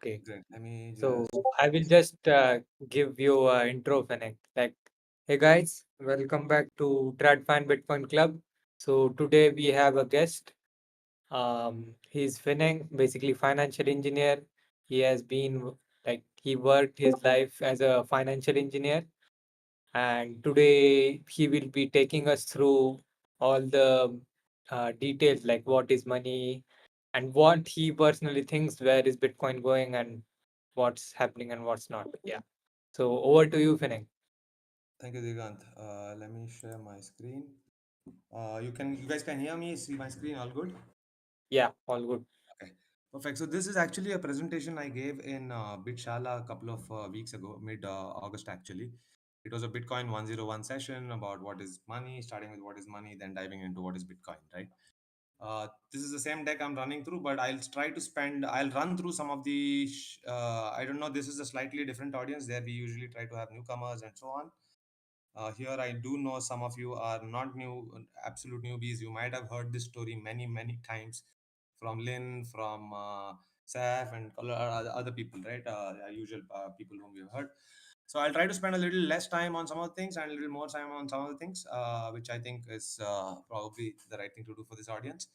Okay. Great. Let me So just. I will just give you an intro, Fennec. Like, hey guys, welcome back to TradFi and Bitcoin Club. So today we have a guest. He's Fennec, basically financial engineer. He has been like he worked his life as a financial engineer, and today he will be taking us through all the details, like what is money and what he personally thinks where is Bitcoin going and what's happening and what's not. Yeah. So over to you, Fineng. Thank you, Digant. Let me share my screen. You guys can hear me, see my screen, all good? Yeah, all good. Okay, perfect. So this is actually a presentation I gave in Bitshala a couple of weeks ago, mid August actually. It was a Bitcoin 101 session about what is money, starting with what is money, then diving into what is Bitcoin, right? This is the same deck I'm running through, but I'll run through some of I don't know, this is a slightly different audience. There we usually try to have newcomers and so on. Here, I do know some of you are not absolute newbies. You might have heard this story many, many times from Lynn, from Saf, and other people, right? Usual people whom we've heard. So I'll try to spend a little less time on some of the things and a little more time on some of the things, which I think is probably the right thing to do for this audience.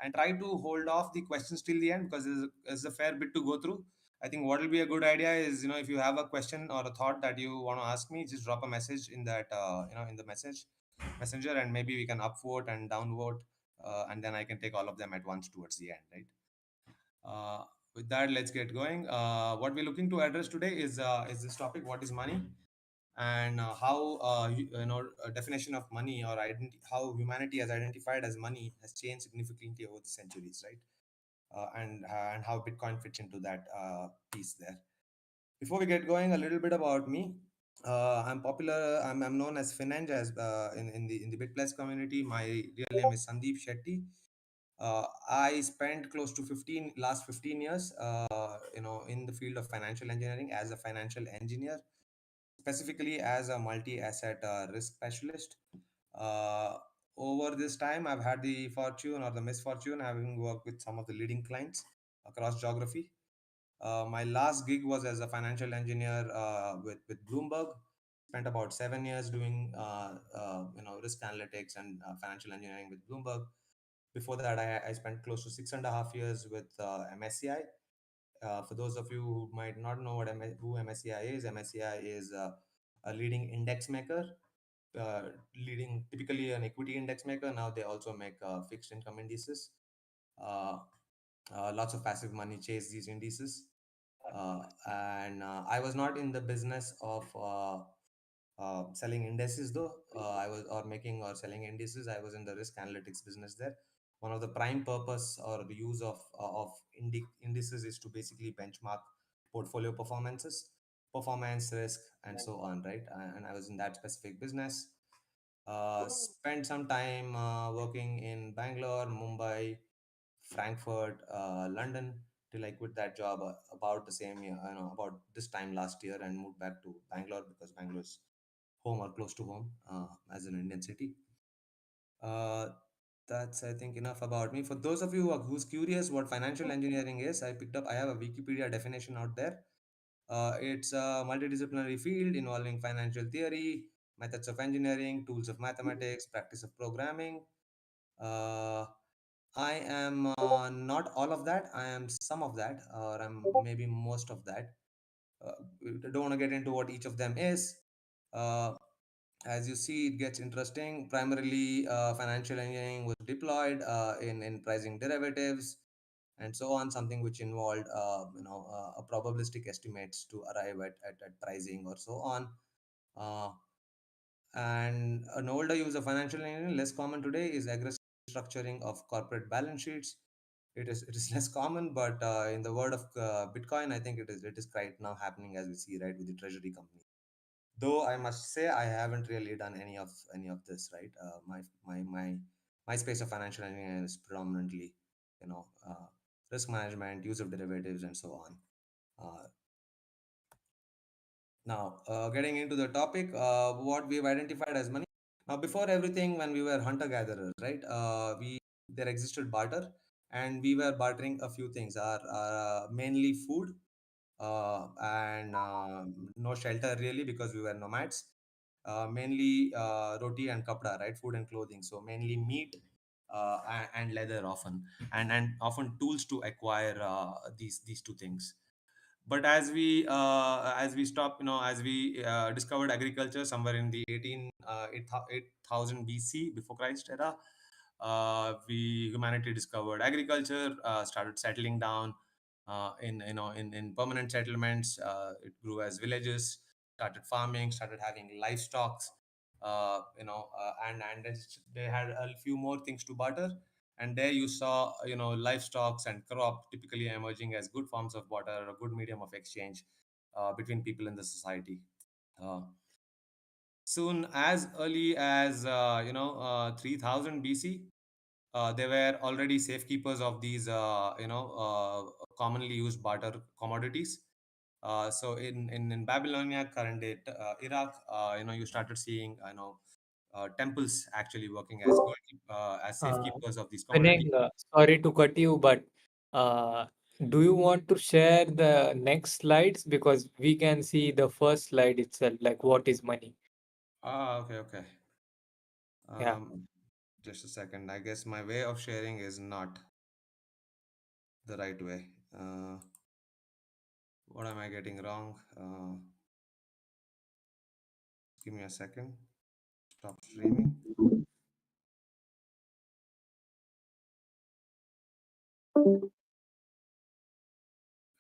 And try to hold off the questions till the end because there's a fair bit to go through. I think what will be a good idea is, if you have a question or a thought that you want to ask me, just drop a message in that, in the messenger, and maybe we can upvote and downvote, and then I can take all of them at once towards the end, right? Uh, with that, let's get going. What we're looking to address today is this topic: what is money, and how definition of money or how humanity has identified as money has changed significantly over the centuries, right? And how Bitcoin fits into that piece there. Before we get going, a little bit about me. I'm popular. I'm known as Finance as in the BitPlus community. My real name is Sandeep Shetty. I spent close to 15 years, in the field of financial engineering as a financial engineer, specifically as a multi-asset risk specialist. Uh, Over this time, I've had the fortune or the misfortune having worked with some of the leading clients across geography. My last gig was as a financial engineer with Bloomberg. Spent about 7 years doing risk analytics and financial engineering with Bloomberg. Before that, I spent close to 6.5 years with MSCI. For those of you who might not know who MSCI is, MSCI is a leading index maker, leading typically an equity index maker. Now they also make fixed income indices. Uh, Lots of passive money chase these indices. And I was not in the business of selling indices though. I was or making or selling indices. I was in the risk analytics business there. One of the prime purpose or the use of indices is to basically benchmark portfolio performance, risk, and so on, right? And I was in that specific business. Spent some time working in Bangalore, Mumbai, Frankfurt, London, till I quit that job about the same year, about this time last year, and moved back to Bangalore because Bangalore's home or close to home as an Indian city. Uh, that's, I think, enough about me. For those of you who's curious what financial engineering is, I have a Wikipedia definition out there. It's a multidisciplinary field involving financial theory, methods of engineering, tools of mathematics, practice of programming. Uh, I am not all of that. I am some of that, or I'm maybe most of that. I don't want to get into what each of them is. Uh, as you see, it gets interesting. Primarily, financial engineering was deployed in pricing derivatives and so on, something which involved a probabilistic estimates to arrive at pricing or so on. Uh, and an older use of financial engineering, less common today, is aggressive structuring of corporate balance sheets. It is less common, but in the world of Bitcoin, I think it is right now happening as we see, right, with the treasury company. Though I must say I haven't really done any of this, right. My space of financial engineering is predominantly, you know uh, risk management, use of derivatives, and so on. Now, getting into the topic, what we've identified as money. Now, before everything, when we were hunter gatherers, right, we there existed barter, and we were bartering a few things. Our mainly food. and no shelter really because we were nomads. Mainly roti and kapda, right? Food and clothing. So mainly meat and leather often, and often tools to acquire these two things. But as we stop, as we discovered agriculture somewhere in the 8000 BC, before Christ era, we humanity discovered agriculture, started settling down in in permanent settlements. It grew as villages, started farming, started having livestock, and they had a few more things to barter. And there you saw, livestock and crop typically emerging as good forms of barter, a good medium of exchange between people in the society. uh, Soon, as early as 3000 BC, they were already safekeepers of these commonly used barter commodities. So in Babylonia, current day Iraq, you started seeing temples actually working as as Uh, safekeepers of these commodities. Vinay, sorry to cut you, but uh, do you want to share the next slides? Because we can see the first slide itself, like what is money? Okay, okay. Yeah. Just a second. I guess my way of sharing is not the right way. What am I getting wrong? Give me a second. Stop streaming.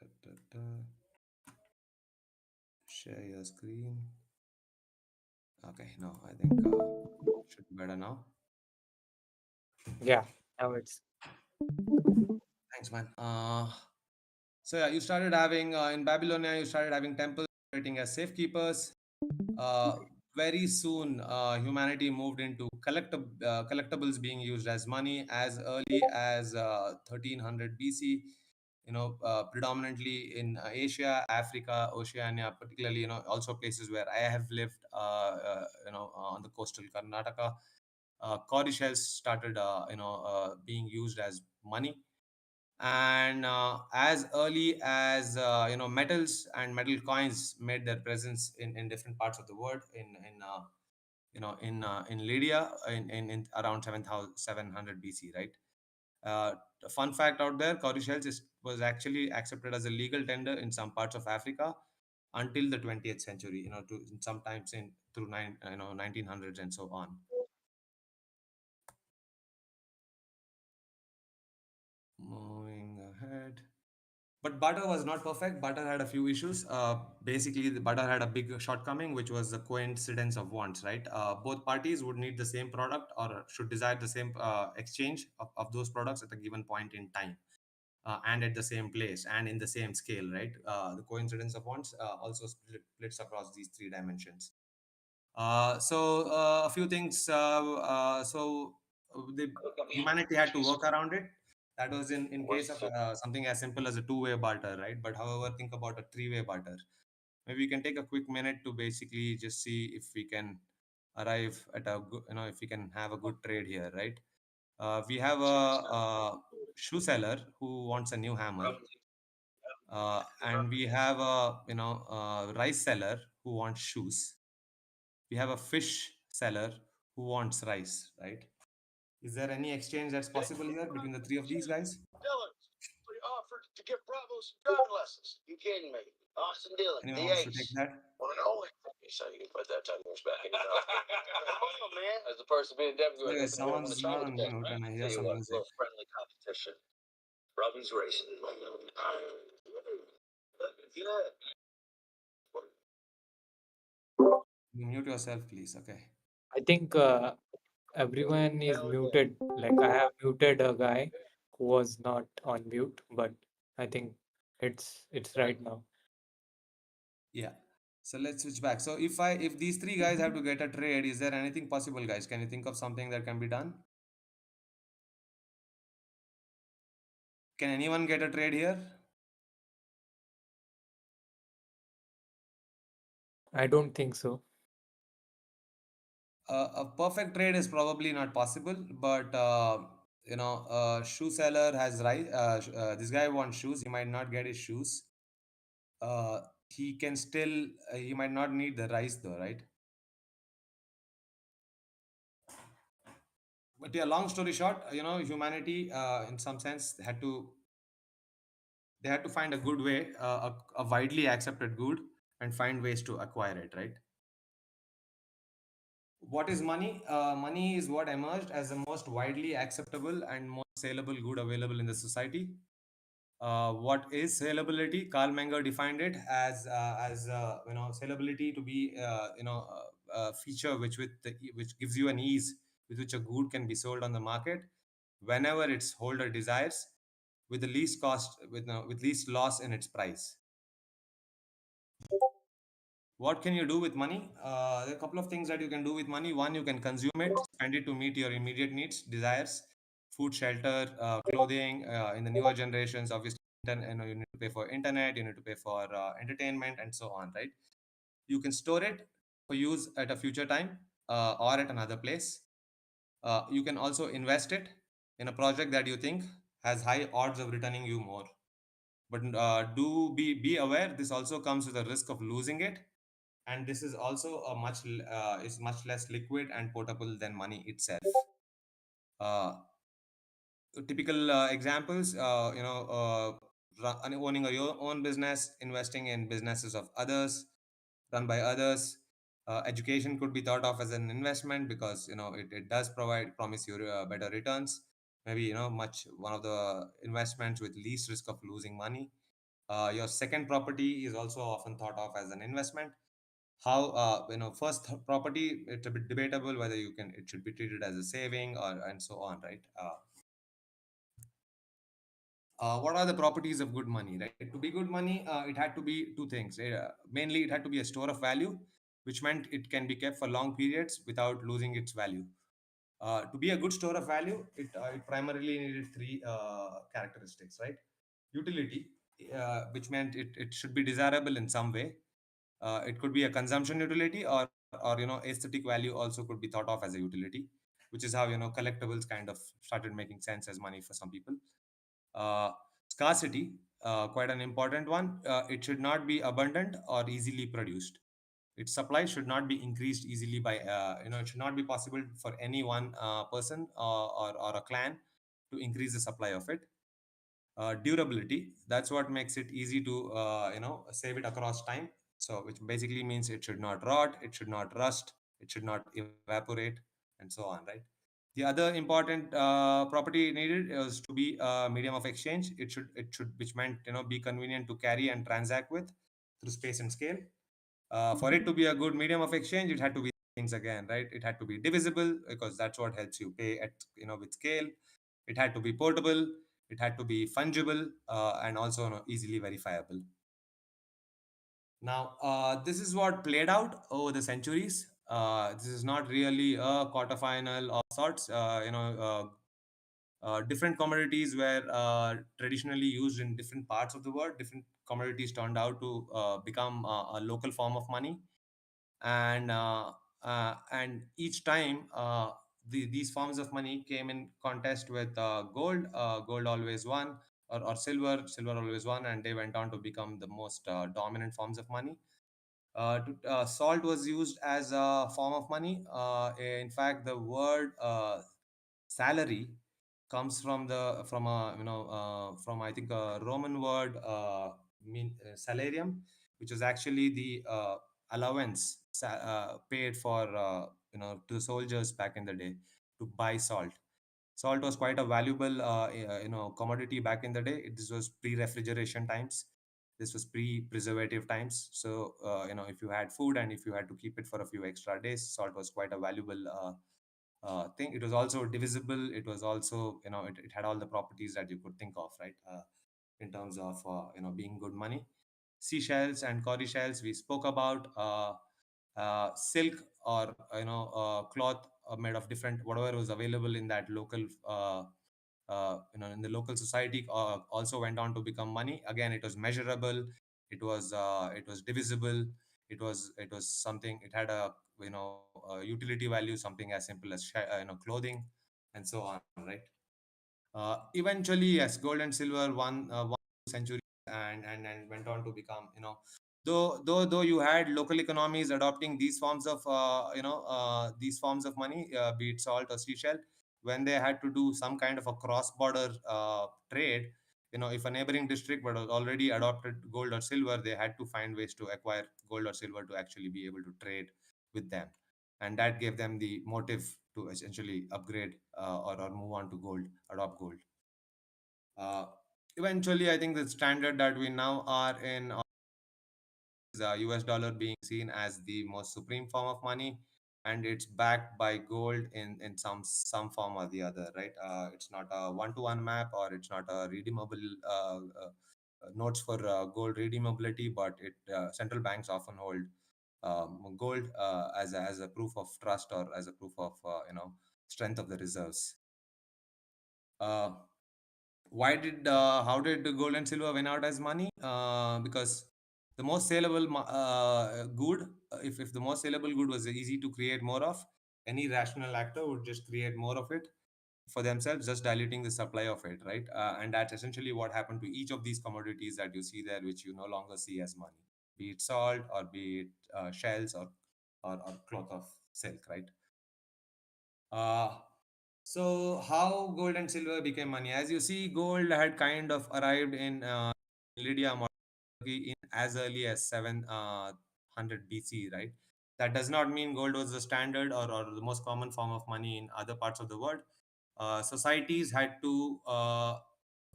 Da, da, da. Share your screen. Okay, no, I think should be better now. Yeah, now it's Thanks, man. So yeah, you started having in Babylonia, you started having temples operating as safekeepers. Uh, Very soon, humanity moved into collectibles being used as money as early as 1300 BC. Predominantly in Asia, Africa, Oceania, particularly, also places where I have lived, on the coastal Karnataka. Cowrie shells started, being used as money. And as early as metals and metal coins made their presence in different parts of the world, in Lydia, in around 7,700 BC, right? A fun fact out there: cowrie shells was actually accepted as a legal tender in some parts of Africa until the 20th century. To sometimes in through 1900s and so on. Moving ahead. But Butter was not perfect. Butter had a few issues. Basically, the Butter had a big shortcoming, which was the coincidence of wants, right? Both parties would need the same product or should desire the same exchange of those products at a given point in time, and at the same place and in the same scale, right? The coincidence of wants also splits across these three dimensions. A few things. The humanity had to work around it. That was in case of something as simple as a two-way barter, right? But however, think about a three-way barter. Maybe we can take a quick minute to basically just see if we can arrive at a good, if we can have a good trade here, right? We have a shoe seller who wants a new hammer, and we have a rice seller who wants shoes. We have a fish seller who wants rice, right? Is there any exchange that's possible here between the three of these guys? Anyone wants to take that? Sorry, guys, someone's not on mute and I hear some music. Mute yourself, please. Okay. I think everyone is muted. Like I have muted a guy who was not on mute, but I think it's right now. Yeah. So let's switch back. So if these three guys have to get a trade, is there anything possible, guys? Can you think of something that can be done? Can anyone get a trade here? I don't think so. A perfect trade is probably not possible, but shoe seller has right. This guy wants shoes. He might not get his shoes. uh, he can still he might not need the rice though, right? But yeah, long story short, humanity, in some sense, they had to find a good way, a widely accepted good, and find ways to acquire it, right? What is money? Money is what emerged as the most widely acceptable and most saleable good available in the society. What is salability? Carl Menger defined it as salability to be a feature which gives you an ease with which a good can be sold on the market whenever its holder desires, with the least cost with least loss in its price. What can you do with money? There are a couple of things that you can do with money. One, you can consume it, spend it to meet your immediate needs, desires, food, shelter, clothing. In the newer generations, obviously, you need to pay for internet, you need to pay for entertainment, and so on, right? You can store it for use at a future time, or at another place. You can also invest it in a project that you think has high odds of returning you more. But do be aware, this also comes with a risk of losing it, and this is also is much less liquid and portable than money itself. Typical examples, owning your own business, investing in businesses of others, run by others. Education could be thought of as an investment because it does promise you better returns. Maybe much one of the investments with least risk of losing money. Your second property is also often thought of as an investment. How first property, it's a bit debatable whether it should be treated as a saving or and so on, right? What are the properties of good money, right? To be good money, it had to be two things. Mainly, it had to be a store of value, which meant it can be kept for long periods without losing its value. To be a good store of value, it primarily needed three characteristics, right? Utility, which meant it should be desirable in some way. It could be a consumption utility, or aesthetic value also could be thought of as a utility, which is how collectibles kind of started making sense as money for some people. uh, Scarcity, quite an important one. It should not be abundant or easily produced. Its supply should not be increased easily by, it should not be possible for any one person or a clan to increase the supply of it. Durability, that's what makes it easy to, save it across time. So, which basically means it should not rot, it should not rust, it should not evaporate, and so on, right? The other important property needed is to be a medium of exchange. It should, which meant be convenient to carry and transact with through space and scale. For it to be a good medium of exchange, it had to be things again, right? It had to be divisible because that's what helps you pay at with scale. It had to be portable. It had to be fungible, and also easily verifiable. Now, this is what played out over the centuries. This is not really a quarterfinal of sorts. Different commodities were traditionally used in different parts of the world. Different commodities turned out to become a local form of money, and each time these forms of money came in contest with gold. Gold always won, or silver always won, and they went on to become the most dominant forms of money. Salt was used as a form of money. In fact, the word salary comes from I think a Roman word, salarium, which was actually the allowance paid for to the soldiers back in the day to buy salt. Salt was quite a valuable commodity back in the day. This was pre-refrigeration times. This was pre-preservative times. So if you had food and if you had to keep it for a few extra days, salt was quite a valuable thing. It was also divisible. It was also it had all the properties that you could think of, right? In terms of being good money. Seashells and cowrie shells we spoke about. Silk, or cloth made of different whatever was available in that local in the local society, also went on to become money. Again, it was measurable, it was divisible, it was something, it had a utility value, something as simple as clothing, and so on, right? Eventually, yes, gold and silver won one century. and went on to become, though you had local economies adopting these forms of these forms of money, be it salt or seashell, when they had to do some kind of a cross border trade. If a neighboring district but was already adopted gold or silver, they had to find ways to acquire gold or silver to actually be able to trade with them, and that gave them the motive to essentially upgrade, or move on to gold, adopt gold. uh, Eventually, I think the standard that we now are in is US dollar being seen as the most supreme form of money, and it's backed by gold in some form or the other, right? It's not a one-to-one map, or it's not a redeemable notes for gold redeemability, but it central banks often hold gold as a proof of trust, or as a proof of strength of the reserves. Uh, why did How did the gold and silver win out as money? Because the most saleable good, if the most saleable good was easy to create more of, any rational actor would just create more of it for themselves, just diluting the supply of it, right? And that's essentially what happened to each of these commodities that you see there, which you no longer see as money, be it salt, or be it shells, or cloth of silk, right? uh, so how gold and silver became money? As you see, gold had kind of arrived in Lydia, in as early as 700 BC, right? That does not mean gold was the standard, or the most common form of money in other parts of the world. Societies had to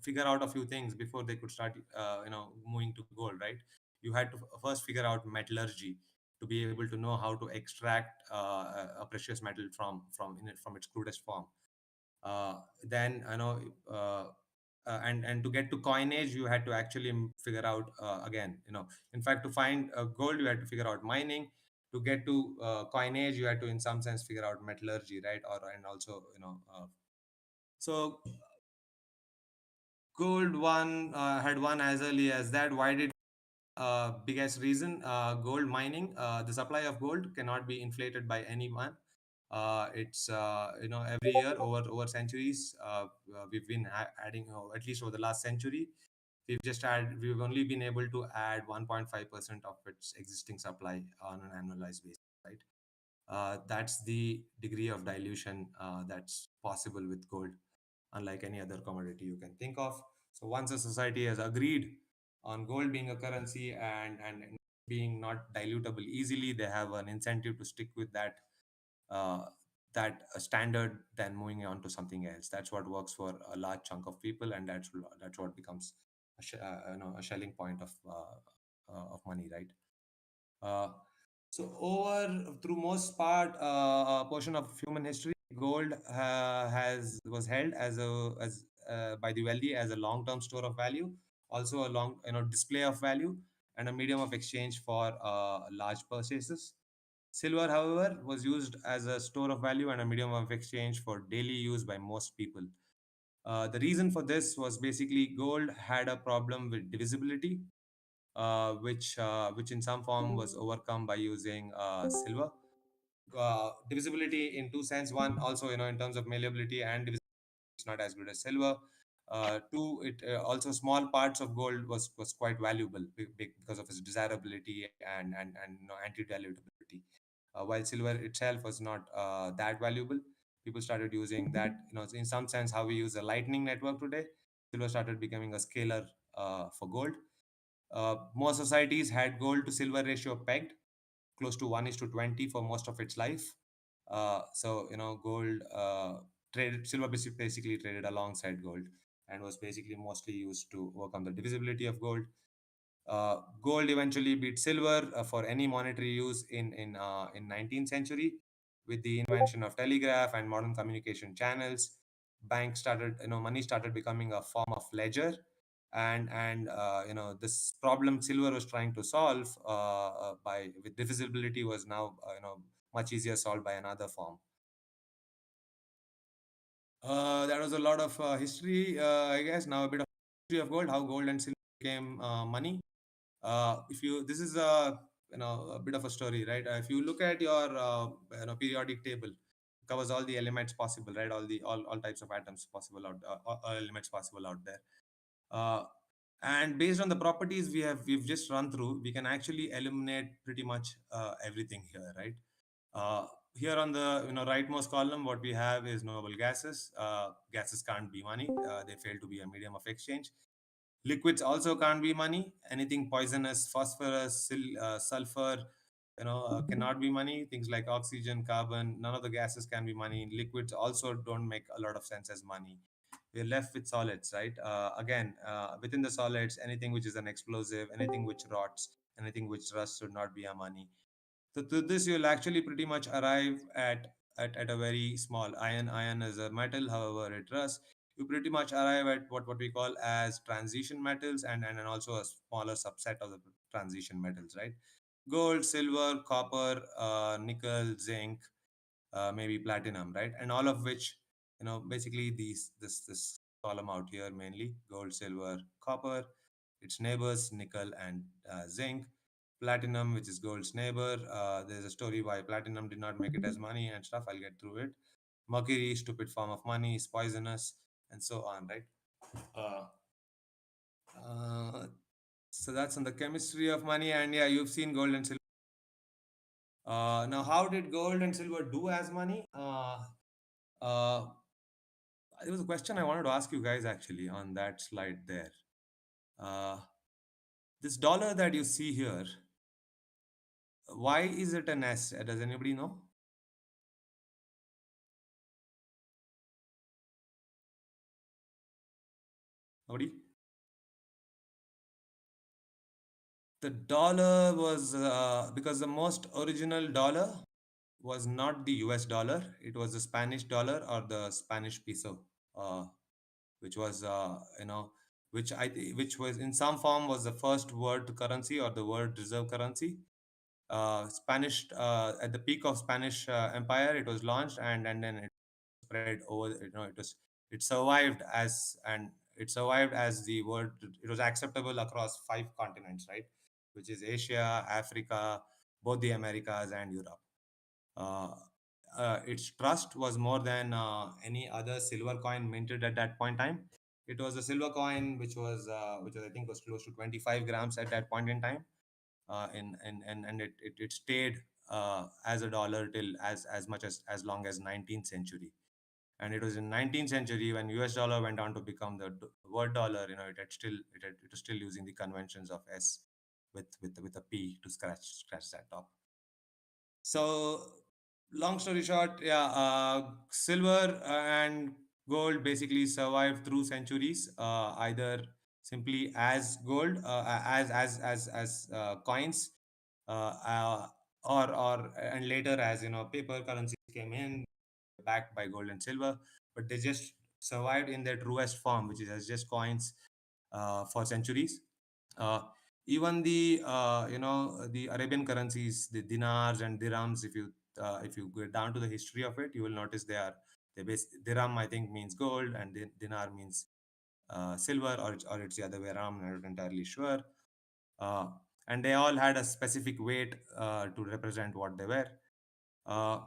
figure out a few things before they could start, moving to gold, right? You had to first figure out metallurgy to be able to know how to extract a precious metal from its crudest form. Then uh, and to get to coinage, you had to actually figure out, again, in fact, to find gold, you had to figure out mining. To get to coinage, you had to in some sense figure out metallurgy, right? And also, so gold one had one as early as that. Why did Biggest reason, gold mining. The supply of gold cannot be inflated by anyone. It's every year, over centuries, we've been adding, at least over the last century, we've only been able to add 1.5% of its existing supply on an annualized basis, right? That's the degree of dilution that's possible with gold, unlike any other commodity you can think of. So once a society has agreed on gold being a currency, and being not dilutable easily, they have an incentive to stick with uh, that standard than moving on to something else. That's what works for a large chunk of people, and that's what becomes a shelling point of money, right? Uh, so over through most part portion of human history, gold has was held as by the wealthy as a long-term store of value, also a long display of value, and a medium of exchange for large purchases. Silver, however, was used as a store of value and a medium of exchange for daily use by most people. The reason for this was basically gold had a problem with divisibility, which in some form was overcome by using silver. Divisibility in two sense: one, also, in terms of malleability and divisibility, it's not as good as silver. Two, it also, small parts of gold was quite valuable, because of its desirability and anti-dilutability. While silver itself was not that valuable, people started using that. In some sense, how we use a lightning network today, silver started becoming a scalar for gold. Most societies had gold to silver ratio pegged close to 1 is to 20 for most of its life. So, gold traded silver basically traded alongside gold, and was basically mostly used to work on the divisibility of gold. Gold eventually beat silver for any monetary use in 19th century. With the invention of telegraph and modern communication channels, banks started you know money started becoming a form of ledger, and this problem silver was trying to solve by with divisibility was now much easier solved by another form. That was a lot of history, I guess. Now a bit of history of gold, how gold and silver became money. If you This is a bit of a story, right? If you look at your periodic table, it covers all the elements possible, right? All types of atoms possible out, all elements possible out there. uh, And based on the properties we've just run through, we can actually eliminate pretty much everything here, right? uh, Here on the rightmost column, what we have is noble gases. Gases can't be money. They fail to be a medium of exchange. Liquids also can't be money. Anything poisonous, phosphorus, sulfur, cannot be money. Things like oxygen, carbon, none of the gases can be money. Liquids also don't make a lot of sense as money. We're left with solids, right? Again, within the solids, anything which is an explosive, anything which rots, anything which rusts should not be a money. So to this, you'll actually pretty much arrive at a very small iron. Iron is a metal, however, it rusts. You pretty much arrive at what we call as transition metals, and also a smaller subset of the transition metals, right? Gold, silver, copper, nickel, zinc, maybe platinum, right? And all of which, basically this column out here, mainly gold, silver, copper, its neighbors, nickel and zinc. Platinum, which is gold's neighbor. There's a story why platinum did not make it as money and stuff. I'll get through it. Mercury, stupid form of money, is poisonous, and so on, right? Uh, uh, so that's on the chemistry of money, and yeah, you've seen gold and silver. Now, how did gold and silver do as money? Uh, there was a question I wanted to ask you guys actually on that slide there. Uh, this dollar that you see here, why is it an S? Does anybody know? Nobody? The dollar was because the most original dollar was not the US dollar, it was the Spanish dollar or the Spanish peso, uh, which was, which was in some form was the first world currency or the world reserve currency. Spanish at the peak of Spanish Empire, it was launched, and then it spread over. It survived as the world. It was acceptable across 5 continents, right? Which is Asia, Africa, both the Americas, and Europe. Uh, its trust was more than any other silver coin minted at that point in time. It was a silver coin which was I think was close to 25 grams at that point in time, and it stayed as a dollar till as much as long as 19th century. And it was in 19th century when US dollar went on to become the word dollar. It was still using the conventions of S with a P to scratch that top. So, long story short, yeah, silver and gold basically survived through centuries, either simply as gold, as coins, uh, uh, or and later as paper currencies came in, backed by gold and silver, but they just survived in their truest form, which is as just coins, for centuries. Uh, Even the Arabian currencies, the dinars and dirhams, if you go down to the history of it, you will notice dirham I think means gold, and dinar means silver, or it's the other way around. I'm not entirely sure. Uh, and they all had a specific weight to represent what they were. Uh,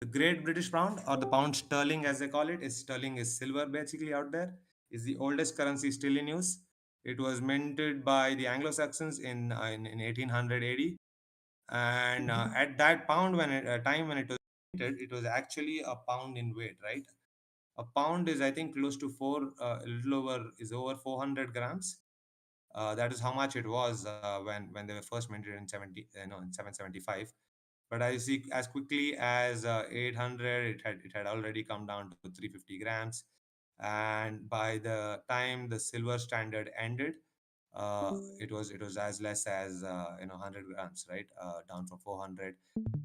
the Great British Pound, or the pound sterling as they call it, is sterling is silver basically out there, is the oldest currency still in use. It was minted by the Anglo-Saxons in 1800 AD, and at that time when it was minted, it was actually a pound in weight, right? A pound is I think close to a little over is over 400 grams. That is how much it was when they were first minted in 775. But I see as quickly as 800, it had already come down to 350 grams. And by the time the silver standard ended, it was as less as 100 grams, right? Down from 400.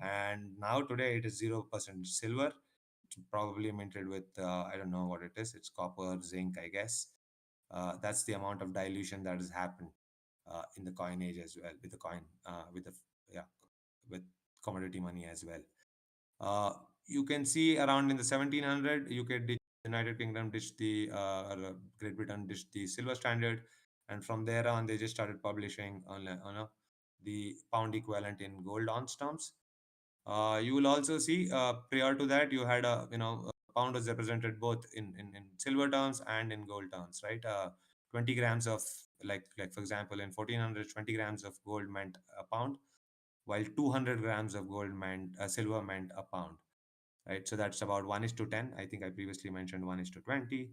And now today it is 0% silver. It's probably minted with I don't know what it is. It's copper, zinc, I guess. That's the amount of dilution that has happened in the coinage as well, with the coin, with the yeah, with commodity money as well. You can see around in the 1700, United Kingdom ditched or Great Britain ditched the silver standard, and from there on they just started publishing the pound equivalent in gold ounce terms. You will also see prior to that you had pound was represented both in silver terms and in gold terms, right? 20 grams of Like for example, in 1400, 20 grams of gold meant a pound, while 200 grams of gold meant silver meant a pound, right? So that's about 1 is to 10. I think I previously mentioned 1 is to 20,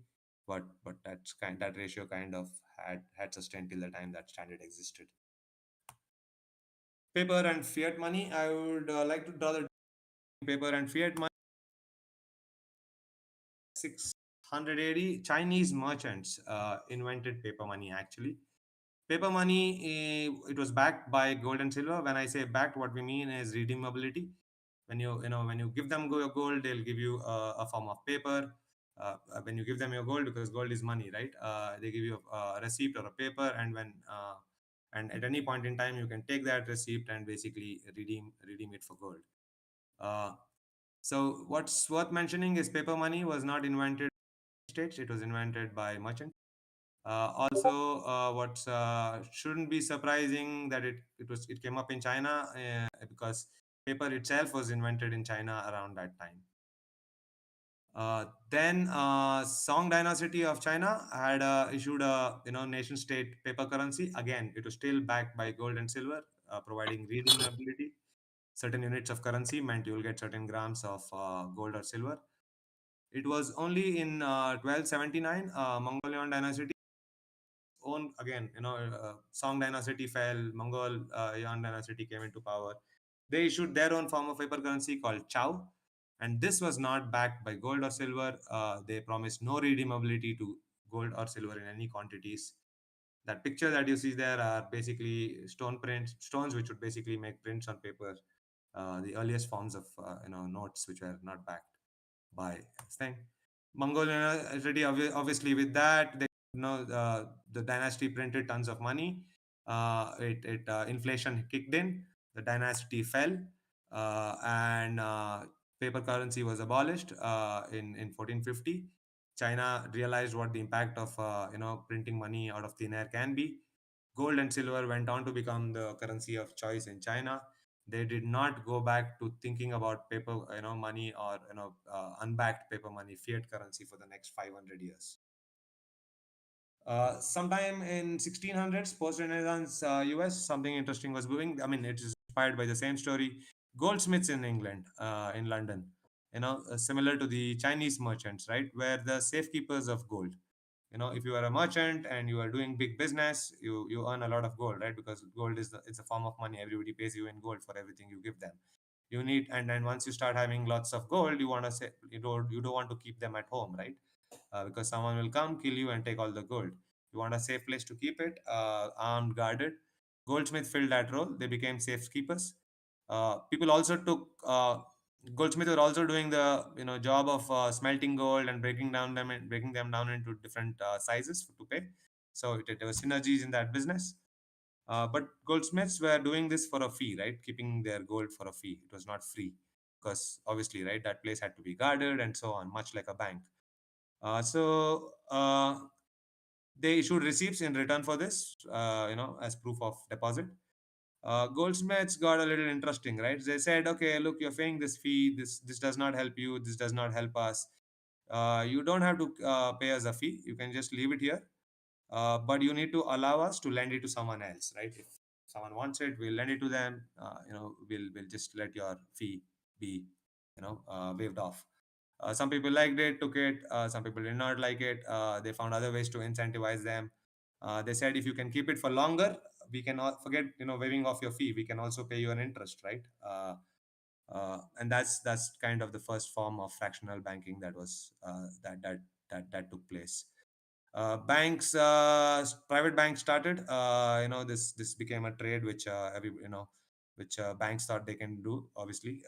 but that ratio kind of had sustained till the time that standard existed. Paper and fiat money. I would like to draw the paper and fiat money. 600 AD, Chinese merchants invented paper money actually. Paper money, it was backed by gold and silver. When I say backed, what we mean is redeemability. When you give them your gold, they'll give you a form of paper. When you give them your gold, because gold is money, right? They give you a receipt or a paper, and at any point in time, you can take that receipt and basically redeem it for gold. Uh, so what's worth mentioning is paper money was not invented in the States; it was invented by merchants. Also, what shouldn't be surprising that it came up in China because paper itself was invented in China around that time. Then Song Dynasty of China had issued a nation state paper currency. Again, it was still backed by gold and silver, providing redeemability. Certain units of currency meant you will get certain grams of gold or silver. It was only in 1279 Mongolian dynasty own again, Song dynasty fell, Mongol Yuan dynasty came into power. They issued their own form of paper currency called Chow, and this was not backed by gold or silver. They promised no redeemability to gold or silver in any quantities. That picture that you see there are basically stones which would basically make prints on paper. The earliest forms of notes which were not backed by this thing. Mongolian already obviously with that the dynasty printed tons of money. It inflation kicked in. The dynasty fell, and paper currency was abolished in 1450. China realized what the impact of printing money out of thin air can be. Gold and silver went on to become the currency of choice in China. They did not go back to thinking about paper money or unbacked paper money, fiat currency, for the next 500 years. Sometime in 1600s, post-Renaissance US, something interesting was brewing. I mean, it is inspired by the same story. Goldsmiths in England, in London, similar to the Chinese merchants, right, where the safekeepers of gold. If you are a merchant and you are doing big business, you earn a lot of gold, right? Because gold it's a form of money. Everybody pays you in gold for everything you give them. You need, and then once you start having lots of gold, you want to say you don't want to keep them at home, right? Because someone will come, kill you, and take all the gold. You want a safe place to keep it, armed, guarded. Goldsmith filled that role. They became safekeepers. People also took Goldsmiths were also doing the job of smelting gold and breaking them down into different sizes to pay. So there were synergies in that business. But goldsmiths were doing this for a fee, right? Keeping their gold for a fee. It was not free because obviously, right, that place had to be guarded and so on, much like a bank. So they issued receipts in return for this, as proof of deposit. Goldsmiths got a little interesting, right? They said, okay, look, you're paying this fee. This does not help you. This does not help us. You don't have to pay us a fee. You can just leave it here. But you need to allow us to lend it to someone else, right? If someone wants it, we'll lend it to them. We'll just let your fee be, waived off. Some people liked it, took it. Some people did not like it. They found other ways to incentivize them. They said if you can keep it for longer, we can forget waiving off your fee. We can also pay you an interest, right? And that's kind of the first form of fractional banking that was that took place. Private banks started. This became a trade which which banks thought they can do. Obviously,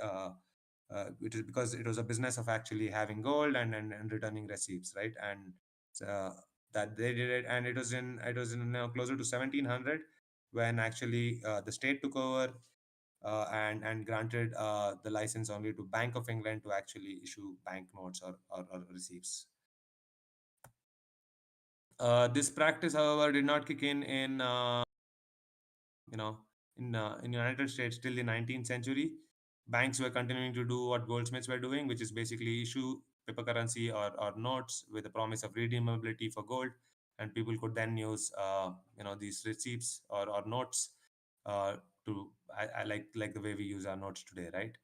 it is because it was a business of actually having gold and returning receipts, right? And uh, that they did it, and it was in closer to 1700 when actually the state took over and granted the license only to Bank of England to actually issue banknotes or receipts. This practice, however, did not kick in you know in United States till the 19th century. Banks were continuing to do what goldsmiths were doing, which is basically issue paper currency or notes with the promise of redeemability for gold. and people could then use these receipts or notes uh, to like the way we use our notes today, right?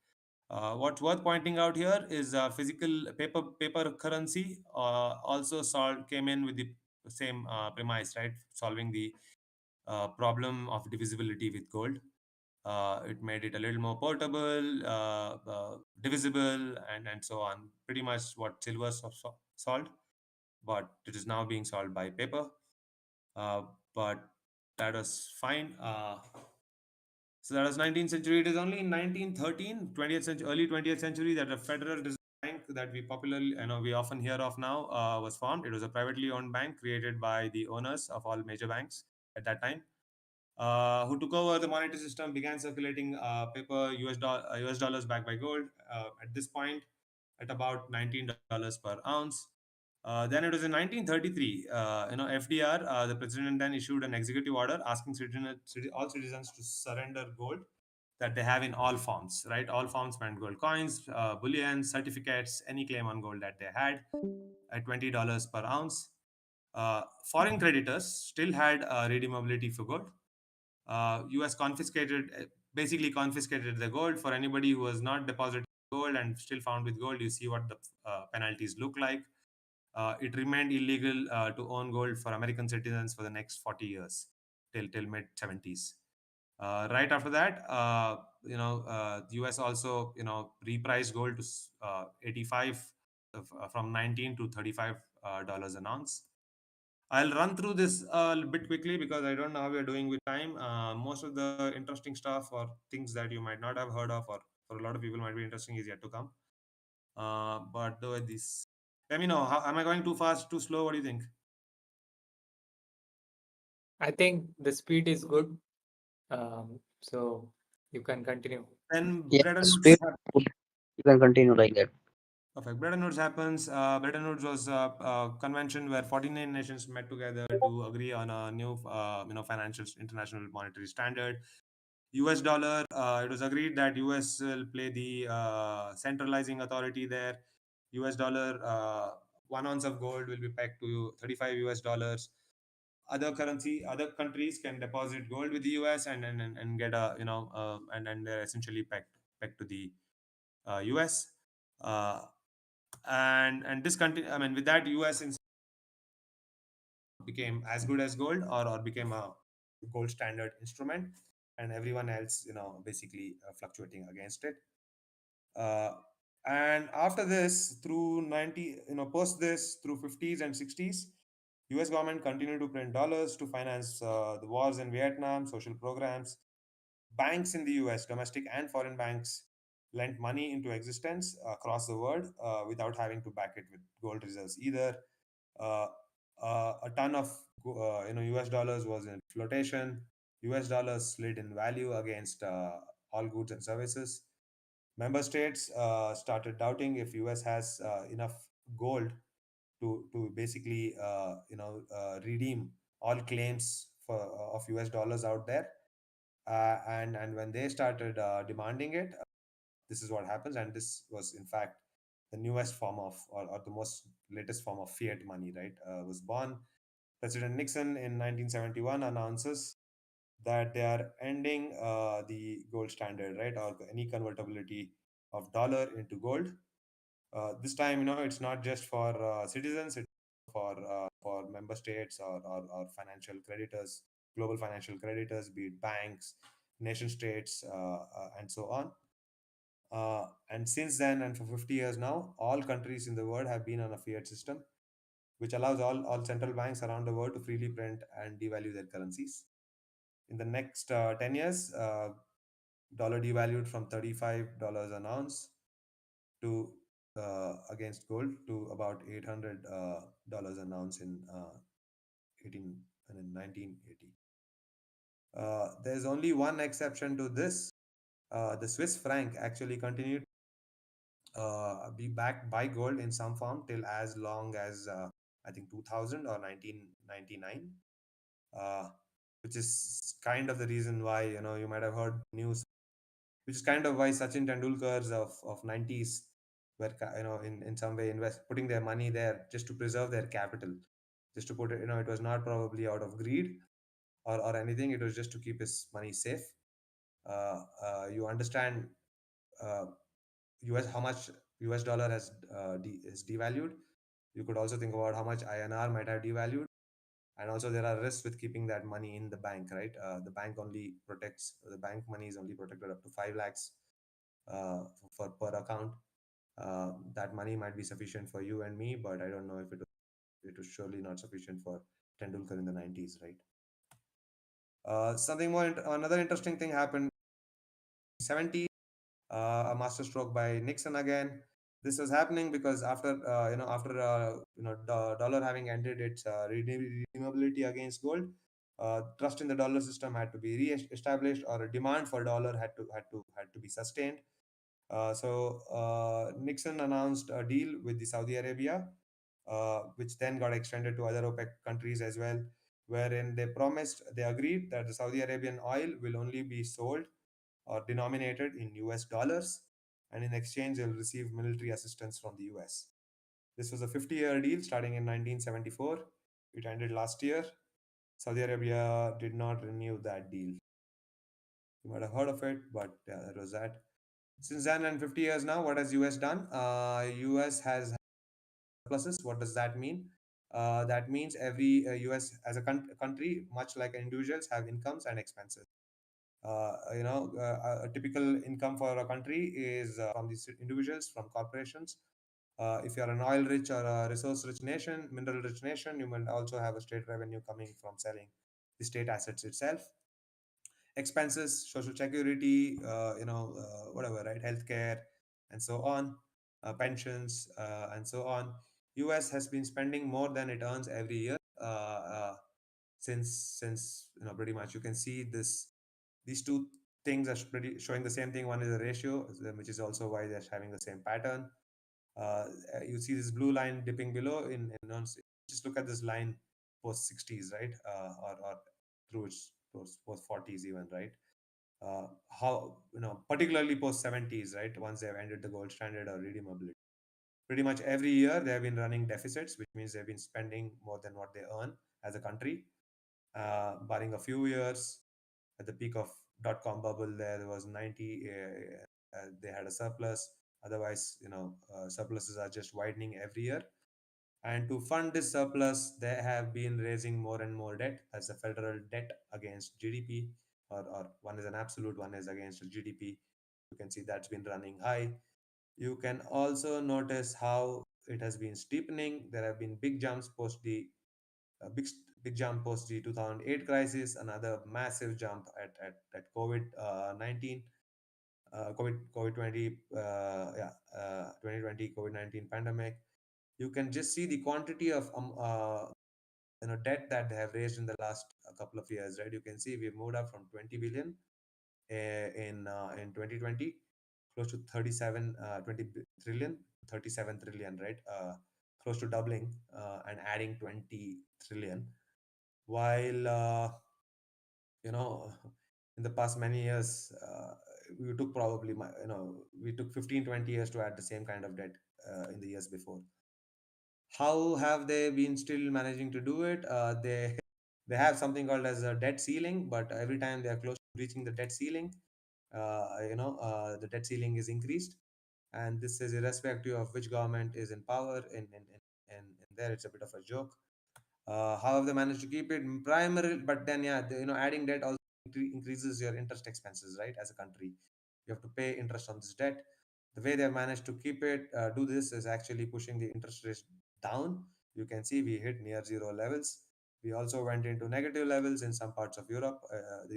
What's worth pointing out here is physical paper currency also came in with the same premise, right? Solving the problem of divisibility with gold. It made it a little more portable, divisible, and so on. Pretty much what silver solved, but it is now being solved by paper. Uh, but that was fine. So that was 19th century. It is only in 1913, 20th century, early 20th century, that a Federal Reserve Bank that we popularly, we often hear of now, was formed. It was a privately owned bank created by the owners of all major banks at that time, who took over the monetary system, began circulating paper US dollars backed by gold. At this point, at about $19 per ounce. Then it was in 1933, FDR, the president then issued an executive order asking all citizens to surrender gold that they have in all forms, right? All forms meant gold coins, bullion, certificates, any claim on gold that they had at $20 per ounce. Foreign creditors still had redeemability for gold. US basically confiscated the gold for anybody who was not deposited gold and still found with gold. You see what the penalties look like. It remained illegal to own gold for American citizens for the next 40 years, till mid 70s. Right after that, the US also repriced gold to 85 from 19 to 35 dollars an ounce. I'll run through this a bit quickly because I don't know how we are doing with time. Most of the interesting stuff or things that you might not have heard of, or for a lot of people might be interesting, is yet to come. But though this, let me know. Am I going too fast, too slow? What do you think? I think the speed is good. So you can continue. Then Yeah, Bretton speed. Woods. You can continue like that. Perfect. Bretton Woods happens. Bretton Woods was a convention where 49 nations met together to agree on a new, financial international monetary standard. US dollar. It was agreed that US will play the centralizing authority there. US dollar. 1 ounce of gold will be pegged to 35 US dollars. Other countries can deposit gold with the US and get a and they're essentially pegged to the US. Uh, and this country, I mean, with that, US became as good as gold, or became a gold standard instrument, and everyone else, basically fluctuating against it. Uh, and after this, through 90, post this, through 50s and 60s, US government continued to print dollars to finance the wars in Vietnam, social programs. Banks in the US, domestic and foreign banks, lent money into existence across the world without having to back it with gold reserves either. Uh, a ton of US dollars was in flotation. US dollars slid in value against all goods and services. Member states started doubting if US has enough gold to basically redeem all claims of US dollars out there. And when they started demanding it, this is what happens. And this was in fact the newest form of, or the most latest form of fiat money, right? Was born. President Nixon in 1971 announces that they are ending the gold standard, right, or any convertibility of dollar into gold. This time, it's not just for citizens; it's for member states, or financial creditors, global financial creditors, be it banks, nation states, and so on. And since then, and for 50 years now, all countries in the world have been on a fiat system, which allows all central banks around the world to freely print and devalue their currencies. In the next 10 years, dollar devalued from $35 an ounce to against gold to about $800 dollars an ounce in 18 and in 1980. There's only one exception to this. The Swiss franc actually continued be backed by gold in some form till as long as I think 2000 or 1999, uh, which is kind of the reason why you might have heard news, which is kind of why Sachin Tendulkars of 90s were in some way invest putting their money there just to preserve their capital, just to put it, it was not probably out of greed or anything. It was just to keep his money safe. You understand uh, us how much US dollar is devalued. You could also think about how much INR might have devalued, and also there are risks with keeping that money in the bank, right? The bank money is only protected up to 5 lakhs for per account. That money might be sufficient for you and me, but I don't know if it was surely not sufficient for Tendulkar in the 90s, right? Another interesting thing happened 70, a masterstroke by Nixon again. This was happening because after dollar having ended its redeemability against gold, trust in the dollar system had to be re-established, or a demand for dollar had to be sustained. Nixon announced a deal with the Saudi Arabia, which then got extended to other OPEC countries as well, wherein they agreed that the Saudi Arabian oil will only be sold or denominated in US dollars, and in exchange, they'll receive military assistance from the US. This was a 50-year deal starting in 1974. It ended last year. Saudi Arabia did not renew that deal. You might have heard of it, but yeah, that was that. Since then, and 50 years now, what has US done? US has surpluses. What does that mean? That means every US as a country, much like individuals, have incomes and expenses. A typical income for a country is from these individuals, from corporations. If you are an oil rich or a resource rich nation, mineral rich nation, you might also have a state revenue coming from selling the state assets itself. Expenses, social security, whatever, right? Healthcare, and so on, pensions, and so on. US has been spending more than it earns every year since pretty much you can see these two things are pretty showing the same thing. One is a ratio, which is also why they're having the same pattern. You see this blue line dipping below just look at this line post 60s, right? Or through its post 40s even, right? How, particularly post 70s, right? Once they've ended the gold standard or redeemability. Pretty much every year they have been running deficits, which means they've been spending more than what they earn as a country. Barring a few years, at the peak of dot-com bubble, there was 90, they had a surplus. Otherwise, surpluses are just widening every year. And to fund this surplus, they have been raising more and more debt as a federal debt against GDP, or one is an absolute, one is against GDP. You can see that's been running high. You can also notice how it has been steepening. There have been big jumps post the big jump post the 2008 crisis, another massive jump at COVID 19, COVID 20, 2020 COVID 19 pandemic. You can just see the quantity of debt that they have raised in the last couple of years, right? You can see we've moved up from 20 billion in 2020, close to 20 37 trillion, right? Close to doubling and adding 20 trillion. While you know in the past many years, we took probably we took 15 20 years to add the same kind of debt in the years before. How have they been still managing to do it? They have something called as a debt ceiling, but every time they are close to reaching the debt ceiling, the debt ceiling is increased, and this is irrespective of which government is in power. In there, it's a bit of a joke. How have they managed to keep it primary? But then, yeah, adding debt also increases your interest expenses, right? As a country, you have to pay interest on this debt. The way they've managed to do this is actually pushing the interest rates down. You can see we hit near zero levels. We also went into negative levels in some parts of Europe. The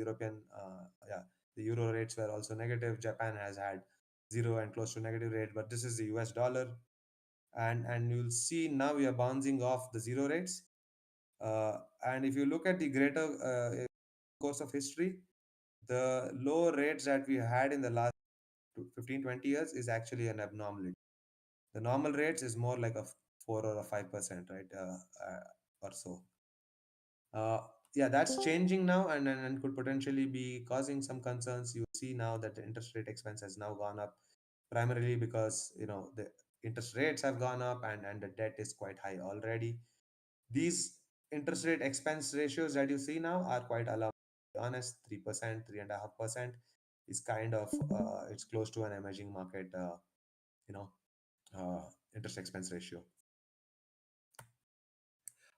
euro rates were also negative. Japan has had zero and close to negative rate, but this is the US dollar. And you'll see now we are bouncing off the zero rates. And if you look at the greater course of history, the low rates that we had in the last 15 20 years is actually an abnormality. The normal rates is more like a 4 or a 5%, right? Or so. Yeah, that's changing now, and could potentially be causing some concerns. You see now that the interest rate expense has now gone up, primarily because the interest rates have gone up, and the debt is quite high already. These interest rate expense ratios that you see now are quite alarming. To be honest, 3%, 3.5% is kind of it's close to an emerging market, you know, interest expense ratio.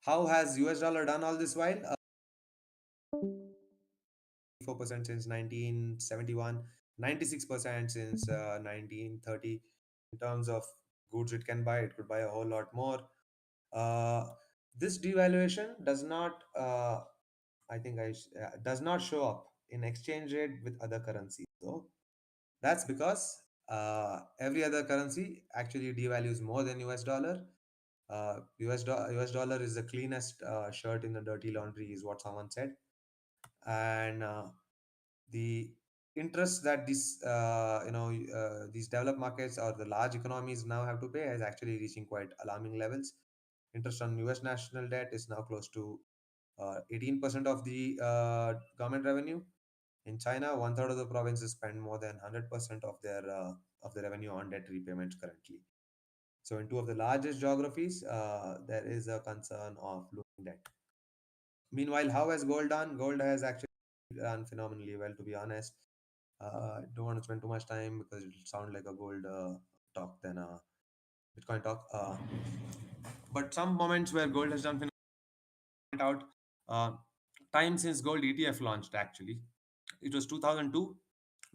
How has US dollar done all this while? 4% since 1971, 96% since 1930. In terms of goods it can buy, it could buy a whole lot more. Uh, this devaluation does not, does not show up in exchange rate with other currencies. So that's because every other currency actually devalues more than US dollar. US dollar is the cleanest shirt in the dirty laundry, is what someone said. And the interest that these developed markets or the large economies now have to pay is actually reaching quite alarming levels. Interest on US national debt is now close to 18% of the government revenue. In China, one third of the provinces spend more than 100% of the revenue on debt repayments currently. So, in two of the largest geographies, there is a concern of looming debt. Meanwhile, how has gold done? Gold has actually done phenomenally well, to be honest. I don't want to spend too much time because it'll sound like a gold talk than a Bitcoin talk. But some moments where gold has done phenomenally out. Uh, Time since gold ETF launched, actually. It was 2002.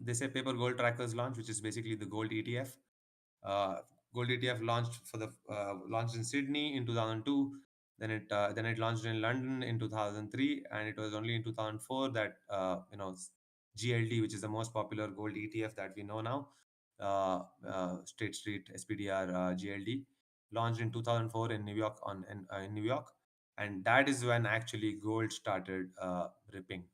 They say paper gold trackers launch, which is basically the gold ETF. Uh, Gold ETF launched in Sydney in 2002. Then it launched in London in 2003, and it was only in 2004 that GLD, which is the most popular gold ETF that we know now, State Street SPDR GLD, launched in 2004 in New York in New York, and that is when actually gold started ripping.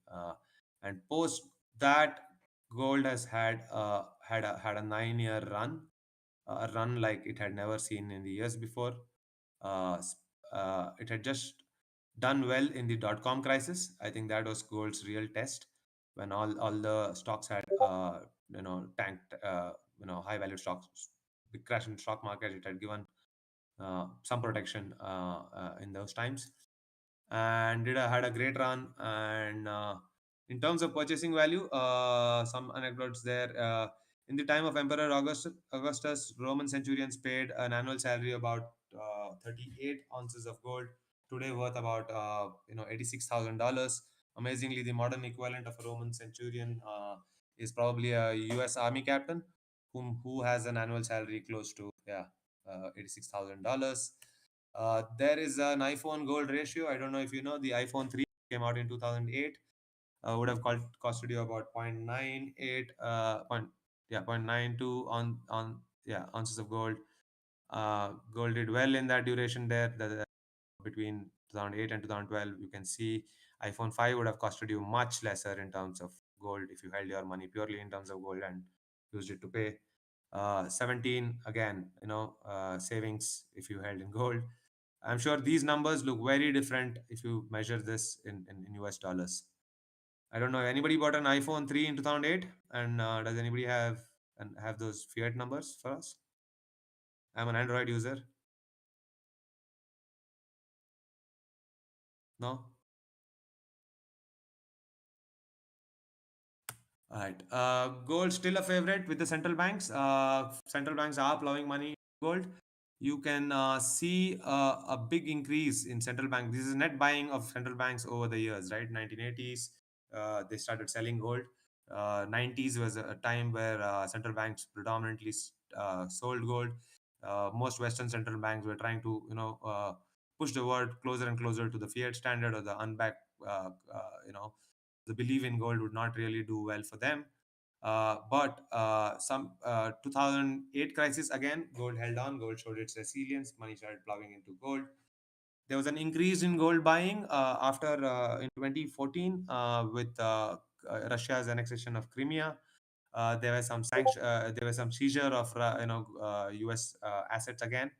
And post that, gold has had a 9-year run, a run like it had never seen in the years before. It had just done well in the dot-com crisis. I think that was gold's real test, when all the stocks had tanked. High value stocks, big crash in the stock market. It had given some protection in those times, and had a great run. And in terms of purchasing value, some anecdotes there. In the time of Emperor Augustus, Roman centurions paid an annual salary about 38 ounces of gold, today worth about $86,000. Amazingly, the modern equivalent of a Roman centurion is probably a U.S. Army captain, who has an annual salary close to $86,000. There is an iPhone gold ratio. I don't know if you know, the iPhone 3 came out in 2008. Would have costed you about 0.98 0.92 ounces of gold. Gold did well in that duration there. Between 2008 and 2012, you can see iPhone 5 would have costed you much lesser in terms of gold if you held your money purely in terms of gold and used it to pay. 17, again, savings if you held in gold. I'm sure these numbers look very different if you measure this in US dollars. I don't know. Anybody bought an iPhone 3 in 2008? And does anybody have those fiat numbers for us? I'm an Android user. No? All right. Gold still a favorite with the central banks. Central banks are plowing money in gold. You can see a big increase in central bank. This is net buying of central banks over the years, right? 1980s, they started selling gold. 90s was a time where central banks predominantly sold gold. Most Western central banks were trying to, push the world closer and closer to the fiat standard or the unbacked, the belief in gold would not really do well for them. But some 2008 crisis again, gold held on. Gold showed its resilience. Money started plowing into gold. There was an increase in gold buying after in 2014 with Russia's annexation of Crimea. There was some seizure of U.S. assets again.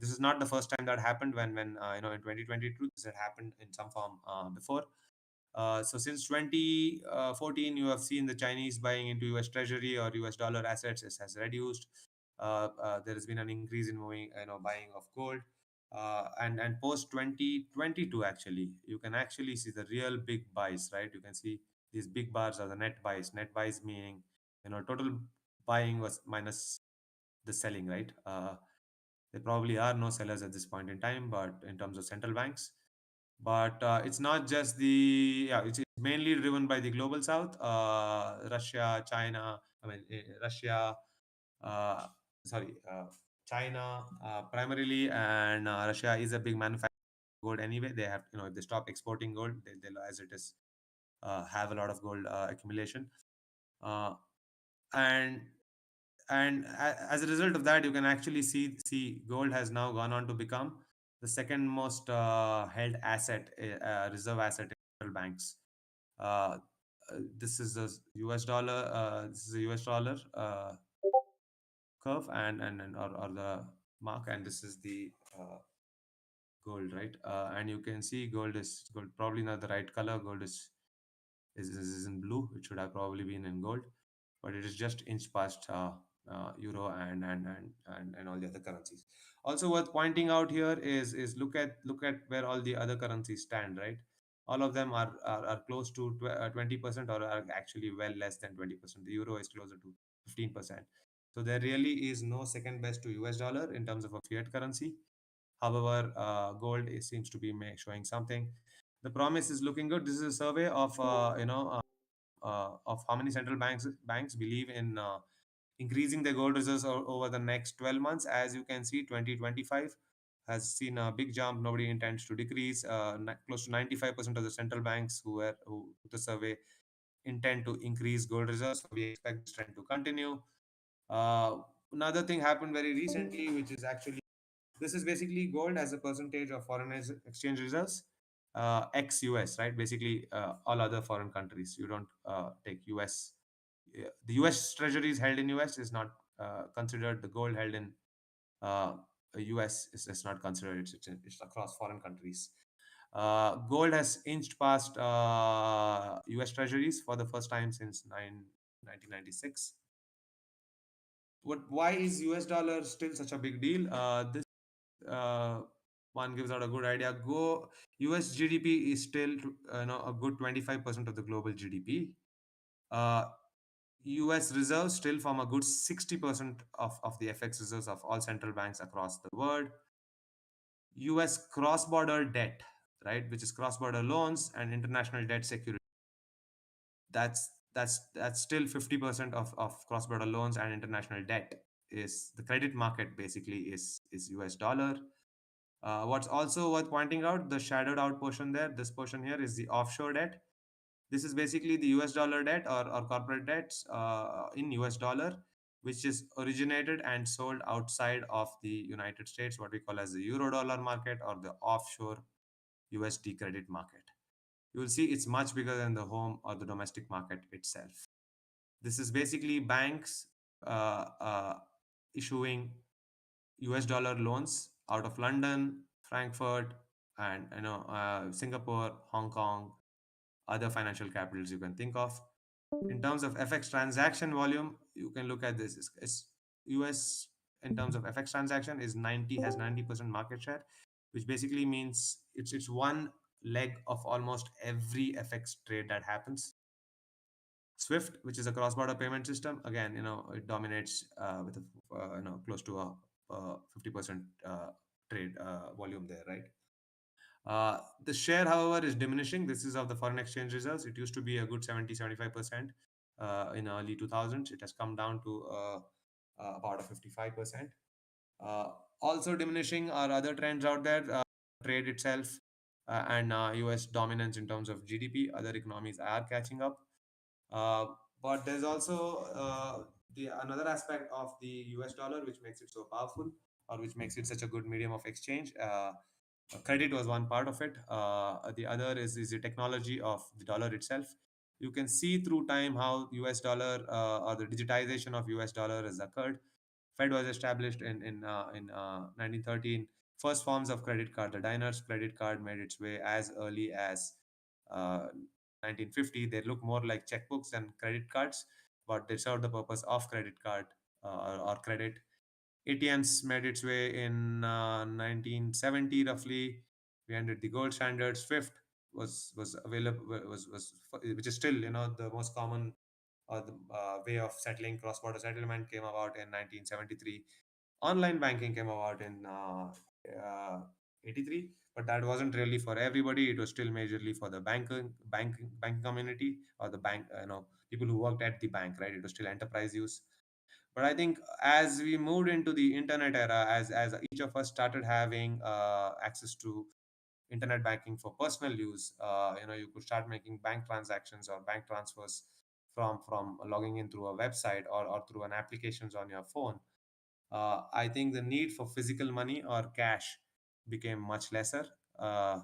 This is not the first time that happened. When in 2022 this had happened in some form before. So since 2014, you have seen the Chinese buying into US Treasury or US dollar assets has reduced. There has been an increase in buying of gold. And post 2022, actually you can actually see the real big buys, right? You can see these big bars are the net buys. Net buys meaning, total buying was minus the selling, right? There probably are no sellers at this point in time, but in terms of central banks. But it's not just the yeah, it's mainly driven by the global south, Russia, China. Russia, uh, sorry, China primarily, and Russia is a big manufacturer of gold anyway. They have, if they stop exporting gold, they'll, as it is, have a lot of gold accumulation. Uh, and as a result of that, you can actually see gold has now gone on to become the second most held asset, reserve asset in central banks. This is the US dollar. This is the US dollar curve, or the mark, and this is the gold, right? And you can see gold probably not the right color. Gold is in blue. It should have probably been in gold, but it is just inch past euro and all the other currencies. Also worth pointing out here is look at where all the other currencies stand, right? All of them are close to 20%, or are actually well less than 20%. The euro is closer to 15%. So there really is no second best to US dollar in terms of a fiat currency. However, gold seems to be showing something. The promise is looking good. This is a survey of how many central banks believe in increasing their gold reserves over the next 12 months. As you can see, 2025 has seen a big jump. Nobody intends to decrease. Close to 95% of the central banks who took the survey intend to increase gold reserves. So we expect this trend to continue. Uh, Another thing happened very recently, which is actually, this is basically gold as a percentage of foreign exchange reserves, ex US, right? Basically, all other foreign countries. You don't take US. The US treasuries held in US is not considered. The gold held in uh, US is not considered. It's across foreign countries. Gold has inched past US treasuries for the first time since 1996. Why is US dollar still such a big deal? This uh, one gives out a good idea. US GDP is still a good 25% of the global GDP. Uh, US reserves still form a good 60% of the FX reserves of all central banks across the world. US cross-border debt, right, which is cross-border loans and international debt security. That's still 50% of cross-border loans and international debt. Is the credit market basically is US dollar. What's also worth pointing out, the shadowed out portion there, this portion here is the offshore debt. This is basically the US dollar debt, or corporate debts in US dollar, which is originated and sold outside of the United States, what we call as the euro dollar market, or the offshore USD credit market. You will see it's much bigger than the home or the domestic market itself. This is basically banks issuing US dollar loans out of London, Frankfurt, and Singapore, Hong Kong, other financial capitals you can think of. In terms of FX transaction volume, you can look at this. US in terms of FX transaction is 90% market share, which basically means it's one leg of almost every FX trade that happens. Swift, which is a cross-border payment system, again, it dominates with close to a 50% trade volume there, right? The share, however, is diminishing. This is of the foreign exchange reserves. It used to be a good 70-75% in early 2000s. It has come down to about a 55%. Uh, Also diminishing are other trends out there, trade itself, and US dominance in terms of GDP. Other economies are catching up. Uh, but there's also the another aspect of the US dollar which makes it so powerful, or which makes it such a good medium of exchange. Credit was one part of it. The other is the technology of the dollar itself. You can see through time how US dollar, or the digitization of US dollar has occurred. Fed was established in 1913. First forms of credit card, the diner's credit card, made its way as early as uh, 1950. They look more like checkbooks than credit cards, but they serve the purpose of credit card, or credit. ATMs made its way in 1970 roughly. We ended the gold standard. SWIFT was available, which is still, the most common or the way of settling cross-border settlement, came about in 1973. Online banking came about in 83, but that wasn't really for everybody. It was still majorly for the banking community, or the bank, people who worked at the bank, right? It was still enterprise use. But I think as we moved into the internet era, as each of us started having access to internet banking for personal use, you could start making bank transactions or bank transfers from logging in through a website, or through an applications on your phone. I think the need for physical money or cash became much lesser. uh,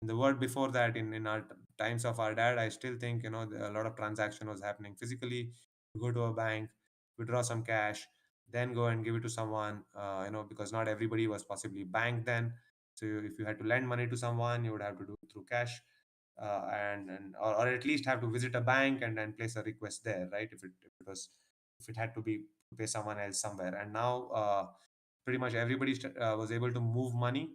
in the world before that, in our times of our dad, I still think, a lot of transaction was happening physically. You go to a bank, withdraw some cash, then go and give it to someone, because not everybody was possibly banked then. So if you had to lend money to someone, you would have to do it through cash, or at least have to visit a bank and then place a request there, right? If it had to be to pay someone else somewhere. And now, pretty much everybody was able to move money.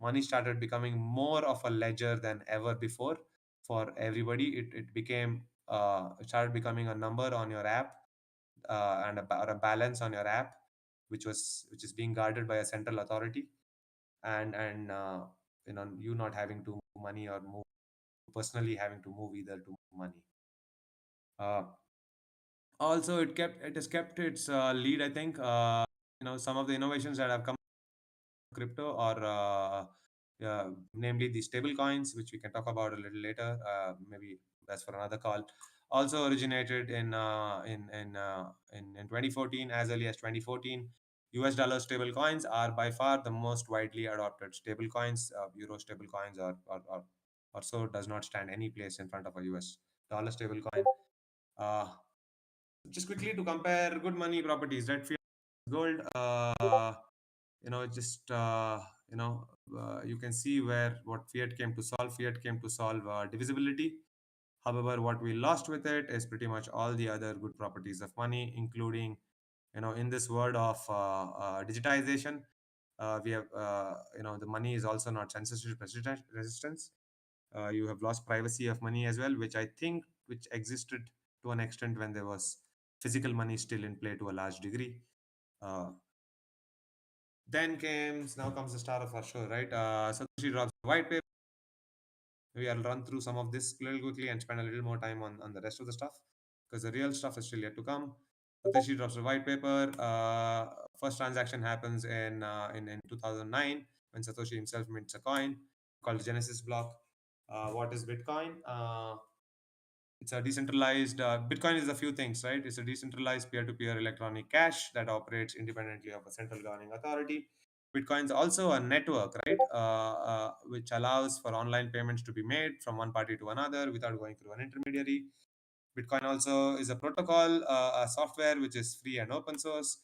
Money started becoming more of a ledger than ever before for everybody. It started becoming a number on your app, or a balance on your app, which is being guarded by a central authority. And you not having to move money, or move personally having to move either to move money. uh, Also, it has kept its lead, I think. Some of the innovations that have come crypto, or namely the stable coins, which we can talk about a little later. Maybe that's for another call. Also originated in 2014. As early as 2014, US dollar stable coins are by far the most widely adopted stable coins. Euro stable coins, or so, does not stand any place in front of a US dollar stable coin. uh, just quickly to compare good money properties, right? Fiat gold. Just you can see where what fiat came to solve. Fiat came to solve divisibility. However, what we lost with it is pretty much all the other good properties of money, including, in this world of digitization, we have the money is also not censorship resistance. You have lost privacy of money as well, which existed to an extent when there was physical money still in play to a large degree. uh, now comes the star of our show, right? Satoshi drops a white paper. Maybe I'll run through some of this little quickly and spend a little more time on the rest of the stuff, because the real stuff is still yet to come. Satoshi drops a white paper. First transaction happens in 2009, when Satoshi himself mints a coin called the Genesis block. What is Bitcoin? It's a decentralized Bitcoin is a few things, right? It's a decentralized peer-to-peer electronic cash that operates independently of a central governing authority. Bitcoin is also a network, right? Which allows for online payments to be made from one party to another without going through an intermediary. Bitcoin also is a protocol, a software which is free and open source.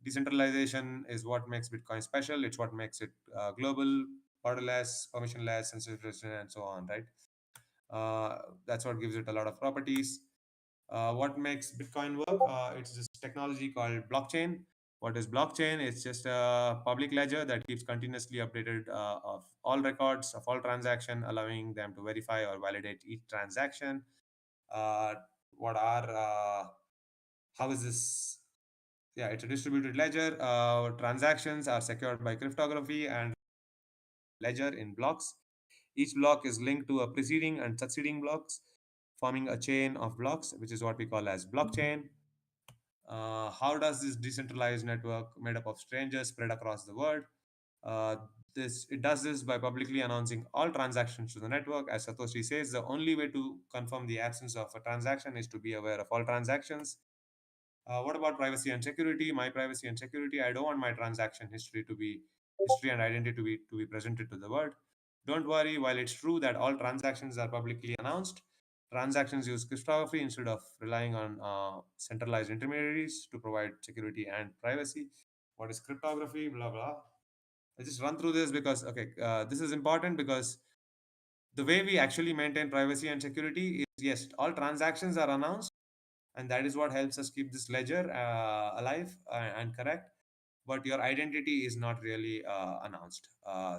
Decentralization is what makes Bitcoin special. It's what makes it global, borderless, permissionless, censorship, and so on, right? uh, that's what gives it a lot of properties. What makes Bitcoin work? It's this technology called blockchain. What is blockchain? It's just a public ledger that keeps continuously updated of all records of all transaction, allowing them to verify or validate each transaction. uh, what are How is this? Yeah, it's a distributed ledger. Transactions are secured by cryptography and ledger in blocks. Each block is linked to a preceding and succeeding blocks, forming a chain of blocks, which is what we call as blockchain. How does this decentralized network made up of strangers spread across the world? Uh, it does this by publicly announcing all transactions to the network. As Satoshi says, the only way to confirm the absence of a transaction is to be aware of all transactions. What about privacy and security? My privacy and security. I don't want my transaction history and identity to be presented to the world. Don't worry. While it's true that all transactions are publicly announced, transactions use cryptography instead of relying on centralized intermediaries to provide security and privacy. What is cryptography? Blah blah. I just run through this because this is important, because the way we actually maintain privacy and security is, yes, all transactions are announced, and that is what helps us keep this ledger alive and correct. but your identity is not really announced.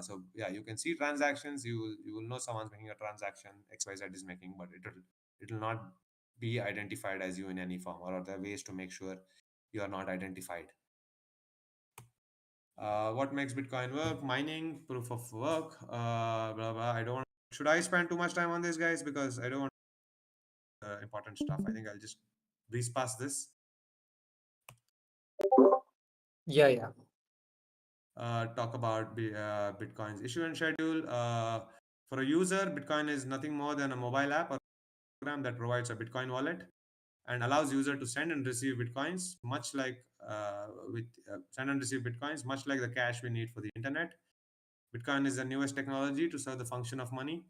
So yeah, you can see transactions. You will know someone's making a transaction, XYZ is making, but it will not be identified as you in any form, or there are ways to make sure you are not identified. What makes Bitcoin work? Mining, proof of work, blah blah. I don't. Should I spend too much time on this, guys? Because I don't want important stuff. I think I'll just breeze past this. Yeah, yeah. Talk about Bitcoin's issue and schedule. For a user, Bitcoin is nothing more than a mobile app or program that provides a Bitcoin wallet and allows user to send and receive Bitcoins, much like with send and receive Bitcoins, much like the cash we need for the internet. Bitcoin is the newest technology to serve the function of money,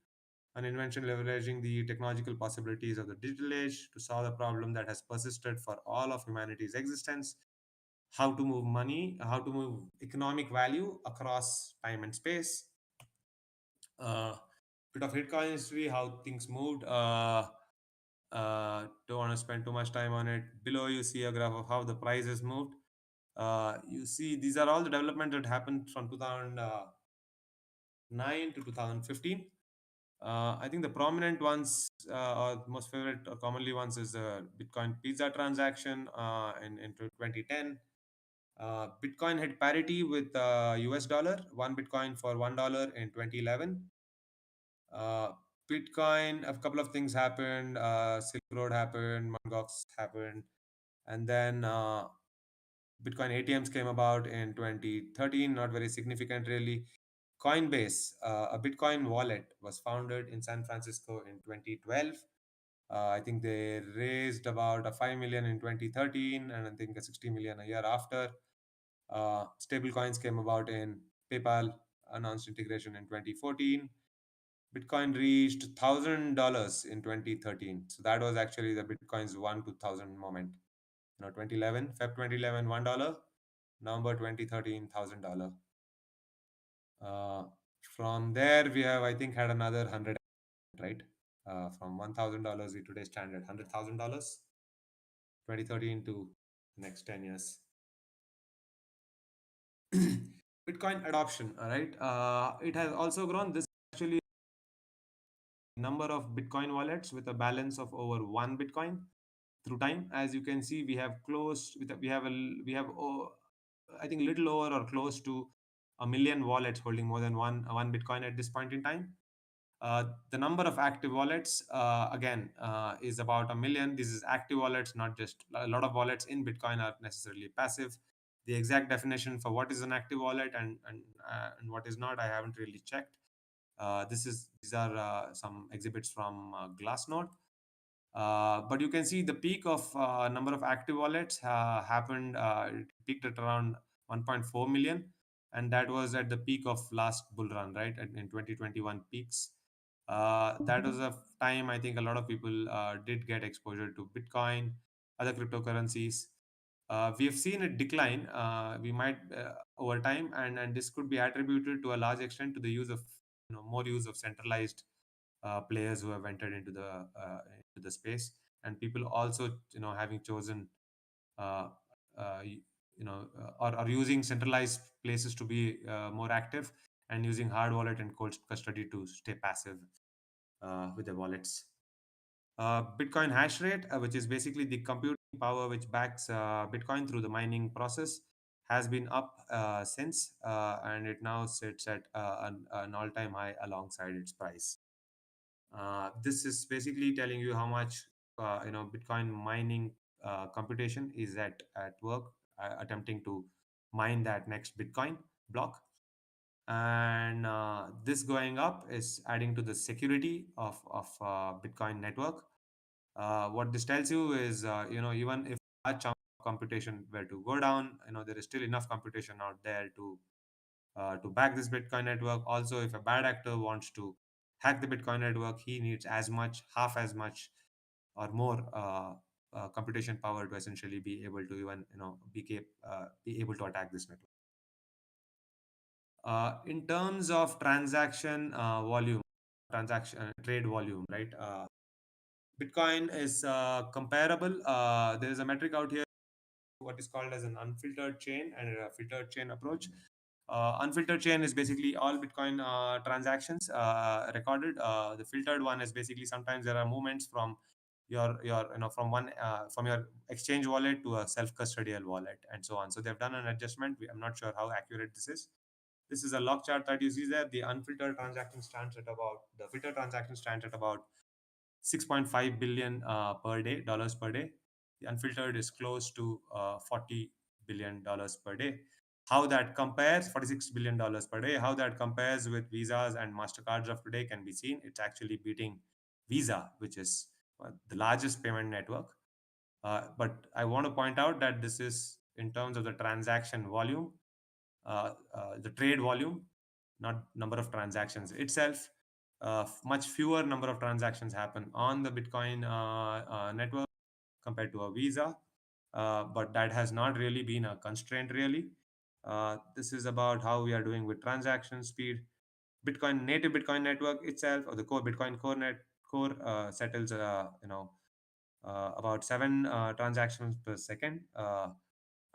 an invention leveraging the technological possibilities of the digital age to solve the problem that has persisted for all of humanity's existence: how to move money, how to move economic value across time and space. Bit of Bitcoin history, how things moved. Don't want to spend too much time on it. Below, you see a graph of how the price has moved. You see, these are all the development that happened from 2009 to 2015. I think the prominent ones, or most favorite or commonly ones, is the Bitcoin pizza transaction in 2010. Bitcoin hit parity with US dollar, one Bitcoin for $1 in 2011. Uh, Bitcoin, a couple of things happened. Silk Road happened, Mt. Gox happened, and then Bitcoin ATMs came about in 2013. Not very significant, really. Coinbase, a Bitcoin wallet, was founded in San Francisco in 2012. I think they raised about a 5 million in 2013, and I think a 60 million a year after. Stable coins came about in PayPal, announced integration in 2014. Bitcoin reached $1,000 in 2013. So that was actually the Bitcoin's 1 to 1,000 moment. 2011, Feb 2011, $1. November 2013, $1,000. Uh, from there, we have, I think, had another 100, right? From $1,000, we today stand at $100,000. 2013 to next 10 years. Bitcoin adoption, all right. It has also grown. This actually number of Bitcoin wallets with a balance of over one Bitcoin through time. As you can see, we have close with we have I think little over or close to a million wallets holding more than one Bitcoin at this point in time. The number of active wallets again is about a million. This is active wallets, not just a lot of wallets in Bitcoin are necessarily passive. The exact definition for what is an active wallet and what is not, I haven't really checked. These are some exhibits from Glassnode. But you can see the peak of number of active wallets happened. It peaked at around 1.4 million, and that was at the peak of last bull run, right? In 2021 peaks. That was a time I think a lot of people did get exposure to Bitcoin, other cryptocurrencies. We have seen it decline. We might over time, and this could be attributed to a large extent to the use of more use of centralized players who have entered into the space, and people also having chosen uh, or using centralized places to be more active, and using hard wallet and cold custody to stay passive with their wallets. Bitcoin hash rate, which is basically the computing power which backs Bitcoin through the mining process, has been up since, and it now sits at an all-time high alongside its price. This is basically telling you how much Bitcoin mining computation is at work, attempting to mine that next Bitcoin block. And this going up is adding to the security of Bitcoin network. What this tells you is, even if a chunk of computation were to go down, there is still enough computation out there to back this Bitcoin network. Also, if a bad actor wants to hack the Bitcoin network, he needs as much, half as much, or more computation power to essentially be able to even be able to attack this network. In terms of transaction volume, transaction trade volume, right? Bitcoin is comparable. There is a metric out here what is called as an unfiltered chain and a filtered chain approach. Unfiltered chain is basically all Bitcoin transactions recorded. The filtered one is basically sometimes there are movements from your from one from your exchange wallet to a self custodial wallet and so on. So they've done an adjustment. I'm not sure how accurate this is. This is a log chart that you see there. The unfiltered transaction stands at about the filtered transaction stands at about 6.5 billion per day dollars per day. The unfiltered is close to $40 billion per day. How that compares, $46 billion per day, how that compares with Visas and MasterCards of today can be seen. It's actually beating Visa, which is the largest payment network. But I want to point out that this is in terms of the transaction volume, the trade volume, not number of transactions itself. Much fewer number of transactions happen on the Bitcoin network compared to a Visa, but that has not really been a constraint. Really, this is about how we are doing with transaction speed. Bitcoin native Bitcoin network itself, or the core Bitcoin core settles, about 7 transactions per second,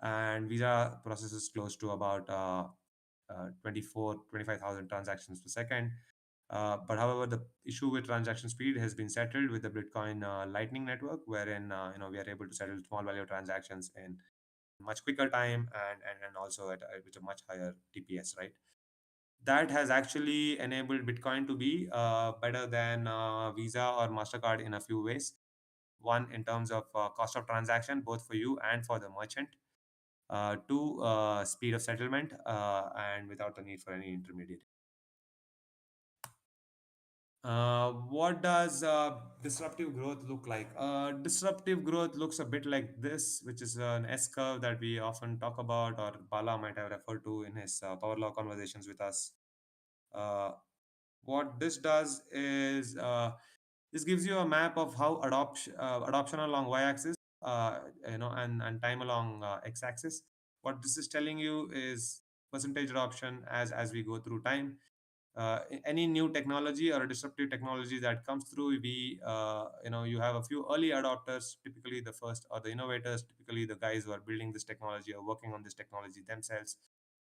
and Visa processes close to about 25,000 transactions per second. But however, the issue with transaction speed has been settled with the Bitcoin Lightning Network, wherein we are able to settle small value transactions in much quicker time and also with a much higher TPS. Right, that has actually enabled Bitcoin to be better than Visa or Mastercard in a few ways. One, in terms of cost of transaction, both for you and for the merchant. Two, speed of settlement, and without the need for any intermediary. What does disruptive growth look like? Disruptive growth looks a bit like this, which is an S curve that we often talk about, or Bala might have referred to in his power law conversations with us. Uh, what this does is this gives you a map of how adoption along y-axis, and time along x-axis. What this is telling you is percentage adoption as we go through time. Any new technology or a disruptive technology that comes through, you have a few early adopters, typically the first, or the innovators, typically the guys who are building this technology or working on this technology themselves.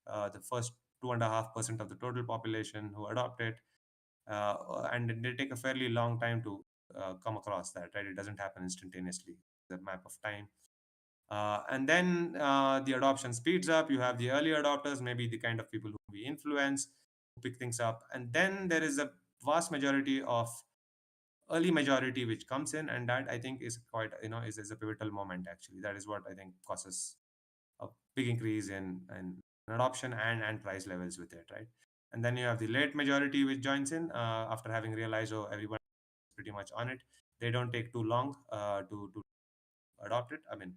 The first 2.5% of the total population who adopt it, and they take a fairly long time to come across that. Right, it doesn't happen instantaneously. The map of time. And then the adoption speeds up. You have the early adopters, maybe the kind of people who we influence, who pick things up. And then there is a vast majority of early majority which comes in, and that I think is quite, is a pivotal moment actually. That is what I think causes a big increase in adoption and price levels with it, right? And then you have the late majority which joins in after having realized, oh, everyone is pretty much on it. They don't take too long to adopt it. I mean,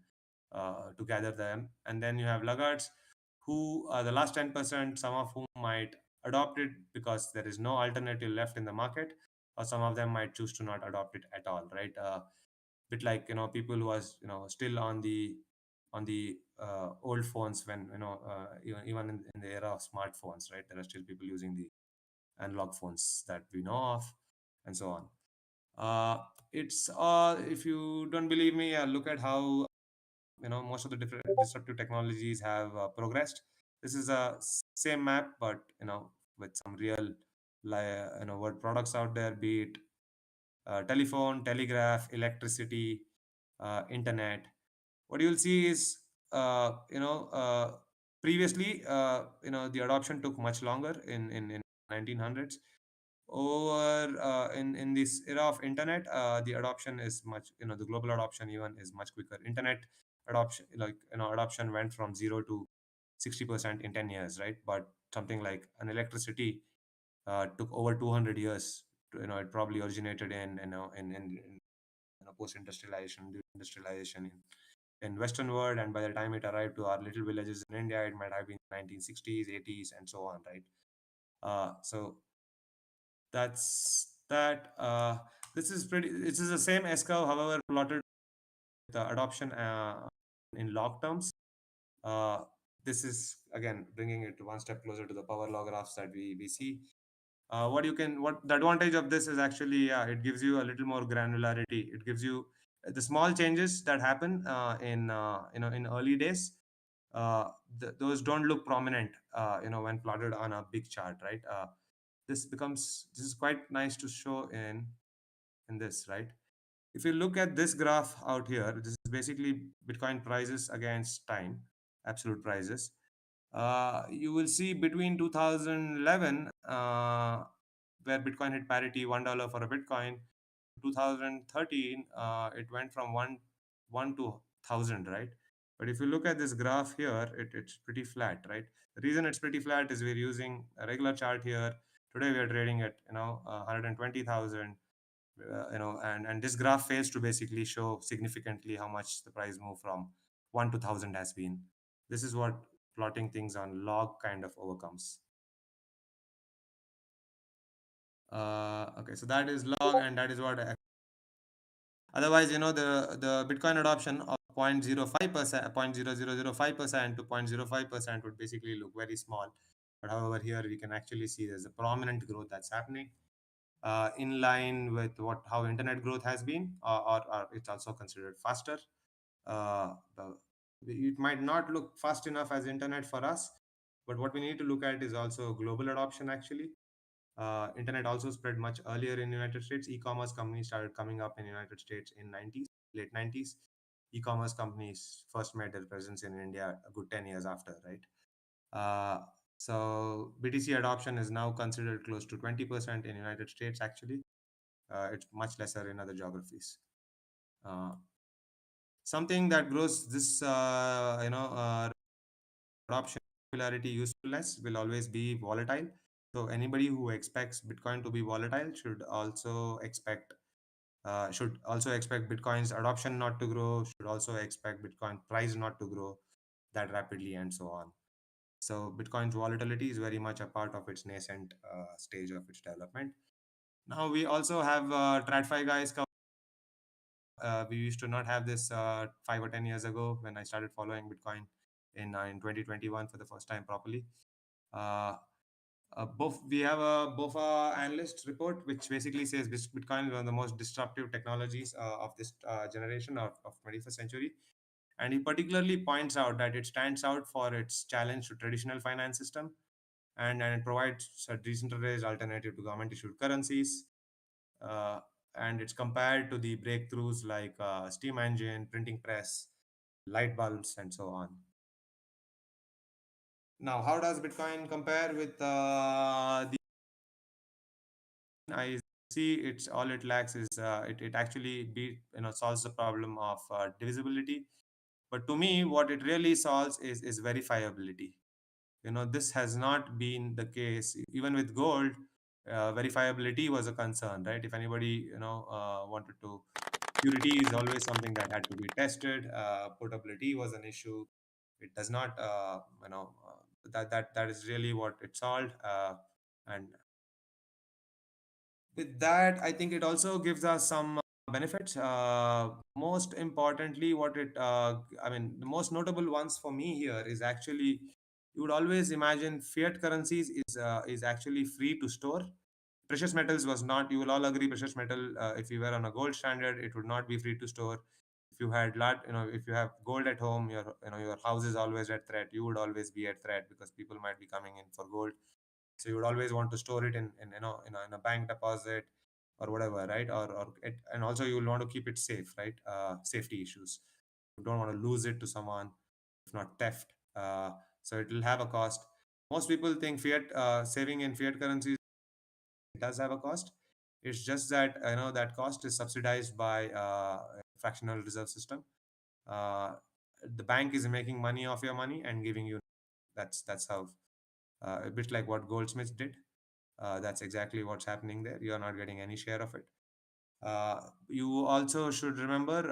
to gather them. And then you have laggards, who are the last 10%, some of whom might adopt it because there is no alternative left in the market, or some of them might choose to not adopt it at all, right? Bit like, people who are, still on the old phones, when, even in the era of smartphones, right? There are still people using the analog phones that we know of, and so on. It's If you don't believe me, look at how, most of the different disruptive technologies have progressed. This is a same map, but with some real word products out there, be it telephone, telegraph, electricity, internet. What you'll see is, previously, the adoption took much longer in 1900s. Over in this era of internet, the adoption is much, the global adoption even is much quicker. Internet adoption, adoption went from 0 to 60% in 10 years, right? But something like an electricity took over 200 years to, it probably originated in post industrialization in Western world, and by the time it arrived to our little villages in India, it might have been 1960s, 80s, and so on, right? So that's that. This is the same S curve, however, plotted the adoption in log terms. Uh, this is again bringing it one step closer to the power law graphs that we see. What the advantage of this is actually, it gives you a little more granularity. It gives you The small changes that happen in in early days, those don't look prominent when plotted on a big chart, right? This is quite nice to show in this, right? If you look at this graph out here, this is basically Bitcoin prices against time, absolute prices. You will see between 2011, where Bitcoin hit parity, $1 for a Bitcoin, 2013, it went from one to 1,000, right? But if you look at this graph here, it's pretty flat, right? The reason it's pretty flat is we're using a regular chart here. Today we are trading at 120,000, and this graph fails to basically show significantly how much the price move from 1 to 1,000 has been. This is what plotting things on log kind of overcomes. Okay, so that is log, and that is what. Otherwise, the Bitcoin adoption of 0.05%, 0.0005% to 0.05% would basically look very small. But however, here we can actually see there's a prominent growth that's happening in line with how internet growth has been, or it's also considered faster. It might not look fast enough as internet for us, but what we need to look at is also global adoption actually. Internet also spread much earlier in United States. E-commerce companies started coming up in United States in late 90s. E-commerce companies first made their presence in India a good 10 years after, right? So BTC adoption is now considered close to 20% in United States actually. It's much lesser in other geographies. Something that grows this adoption, popularity, usefulness will always be volatile. So anybody who expects Bitcoin to be volatile should also expect Bitcoin's adoption not to grow, should also expect Bitcoin price not to grow that rapidly, and so on. So Bitcoin's volatility is very much a part of its nascent stage of its development. Now we also have TradFi guys. We used to not have this 5 or 10 years ago when I started following Bitcoin in 2021 for the first time properly. Uh, both we have a BOFA analyst report which basically says Bitcoin is one of the most disruptive technologies of this generation of 21st century, and he particularly points out that it stands out for its challenge to traditional finance system, and it provides a decentralized alternative to government issued currencies. uh, and it's compared to the breakthroughs like steam engine, printing press, light bulbs, and so on. Now, how does Bitcoin compare with the I see it's all it lacks is it actually solves the problem of divisibility. But to me, what it really solves is verifiability. This has not been the case even with gold. Verifiability was a concern, right? If anybody wanted to, purity is always something that had to be tested. Portability was an issue. It does not that is really what it solved. And with that, I think it also gives us some benefits. Most importantly, the most notable ones for me here is actually, you would always imagine fiat currencies is actually free to store. Precious metals was not. You will all agree, precious metal. If you were on a gold standard, it would not be free to store. If you had if you have gold at home, your house is always at threat. You would always be at threat because people might be coming in for gold, so you would always want to store it in a bank deposit or whatever, right? And also you will want to keep it safe, right? Safety issues, you don't want to lose it to someone, if not theft. So it will have a cost. Most people think fiat saving in fiat currencies does have a cost. It's just that that cost is subsidized by fractional reserve system. uh, the bank is making money off your money and giving you. That's how, a bit like what Goldsmiths did. That's exactly what's happening there. You are not getting any share of it. You also should remember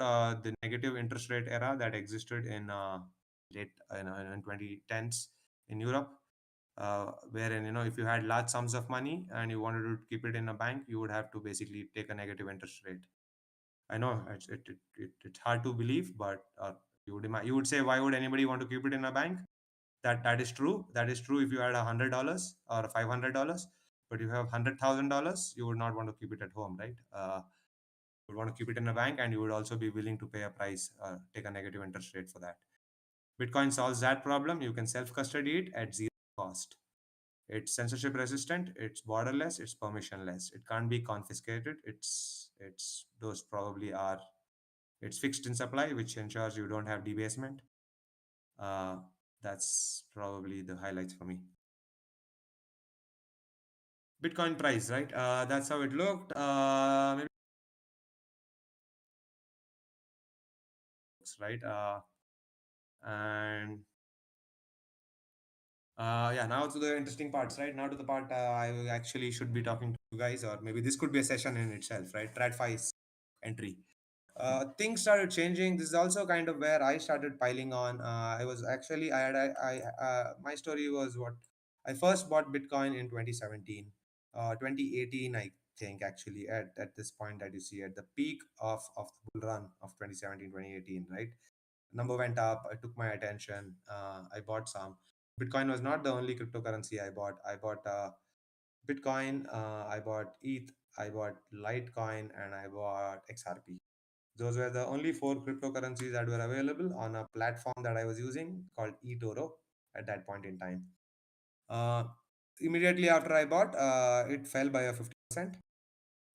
the negative interest rate era that existed in late in 2010s in Europe, wherein if you had large sums of money and you wanted to keep it in a bank, you would have to basically take a negative interest rate. I know it's hard to believe, but you would say, why would anybody want to keep it in a bank? That is true. That is true if you had $100 or $500, but if you have $100,000, you would not want to keep it at home, right? You would want to keep it in a bank, and you would also be willing to pay a price, take a negative interest rate for that. Bitcoin solves that problem. You can self custody it at zero cost. It's censorship resistant, it's borderless, it's permissionless. It can't be confiscated. It's those probably are it's fixed in supply, which ensures you don't have debasement. Uh, that's probably the highlights for me. Bitcoin price, right? That's how it looked. Maybe right. And Yeah, now to the interesting parts, right? Now to the part I actually should be talking to you guys, or maybe this could be a session in itself, right? TradFi entry. Things started changing. This is also kind of where I started piling on. I was actually, my story was what I first bought Bitcoin in 2017, 2018, I think, actually, at this point that you see at the peak of the bull run of 2017, 2018, right? Number went up. It took my attention. I bought some. Bitcoin was not the only cryptocurrency I bought. I bought Bitcoin. I bought ETH. I bought Litecoin, and I bought XRP. Those were the only four cryptocurrencies that were available on a platform that I was using called eToro at that point in time. Uh, Immediately after I bought, it fell by a 50%.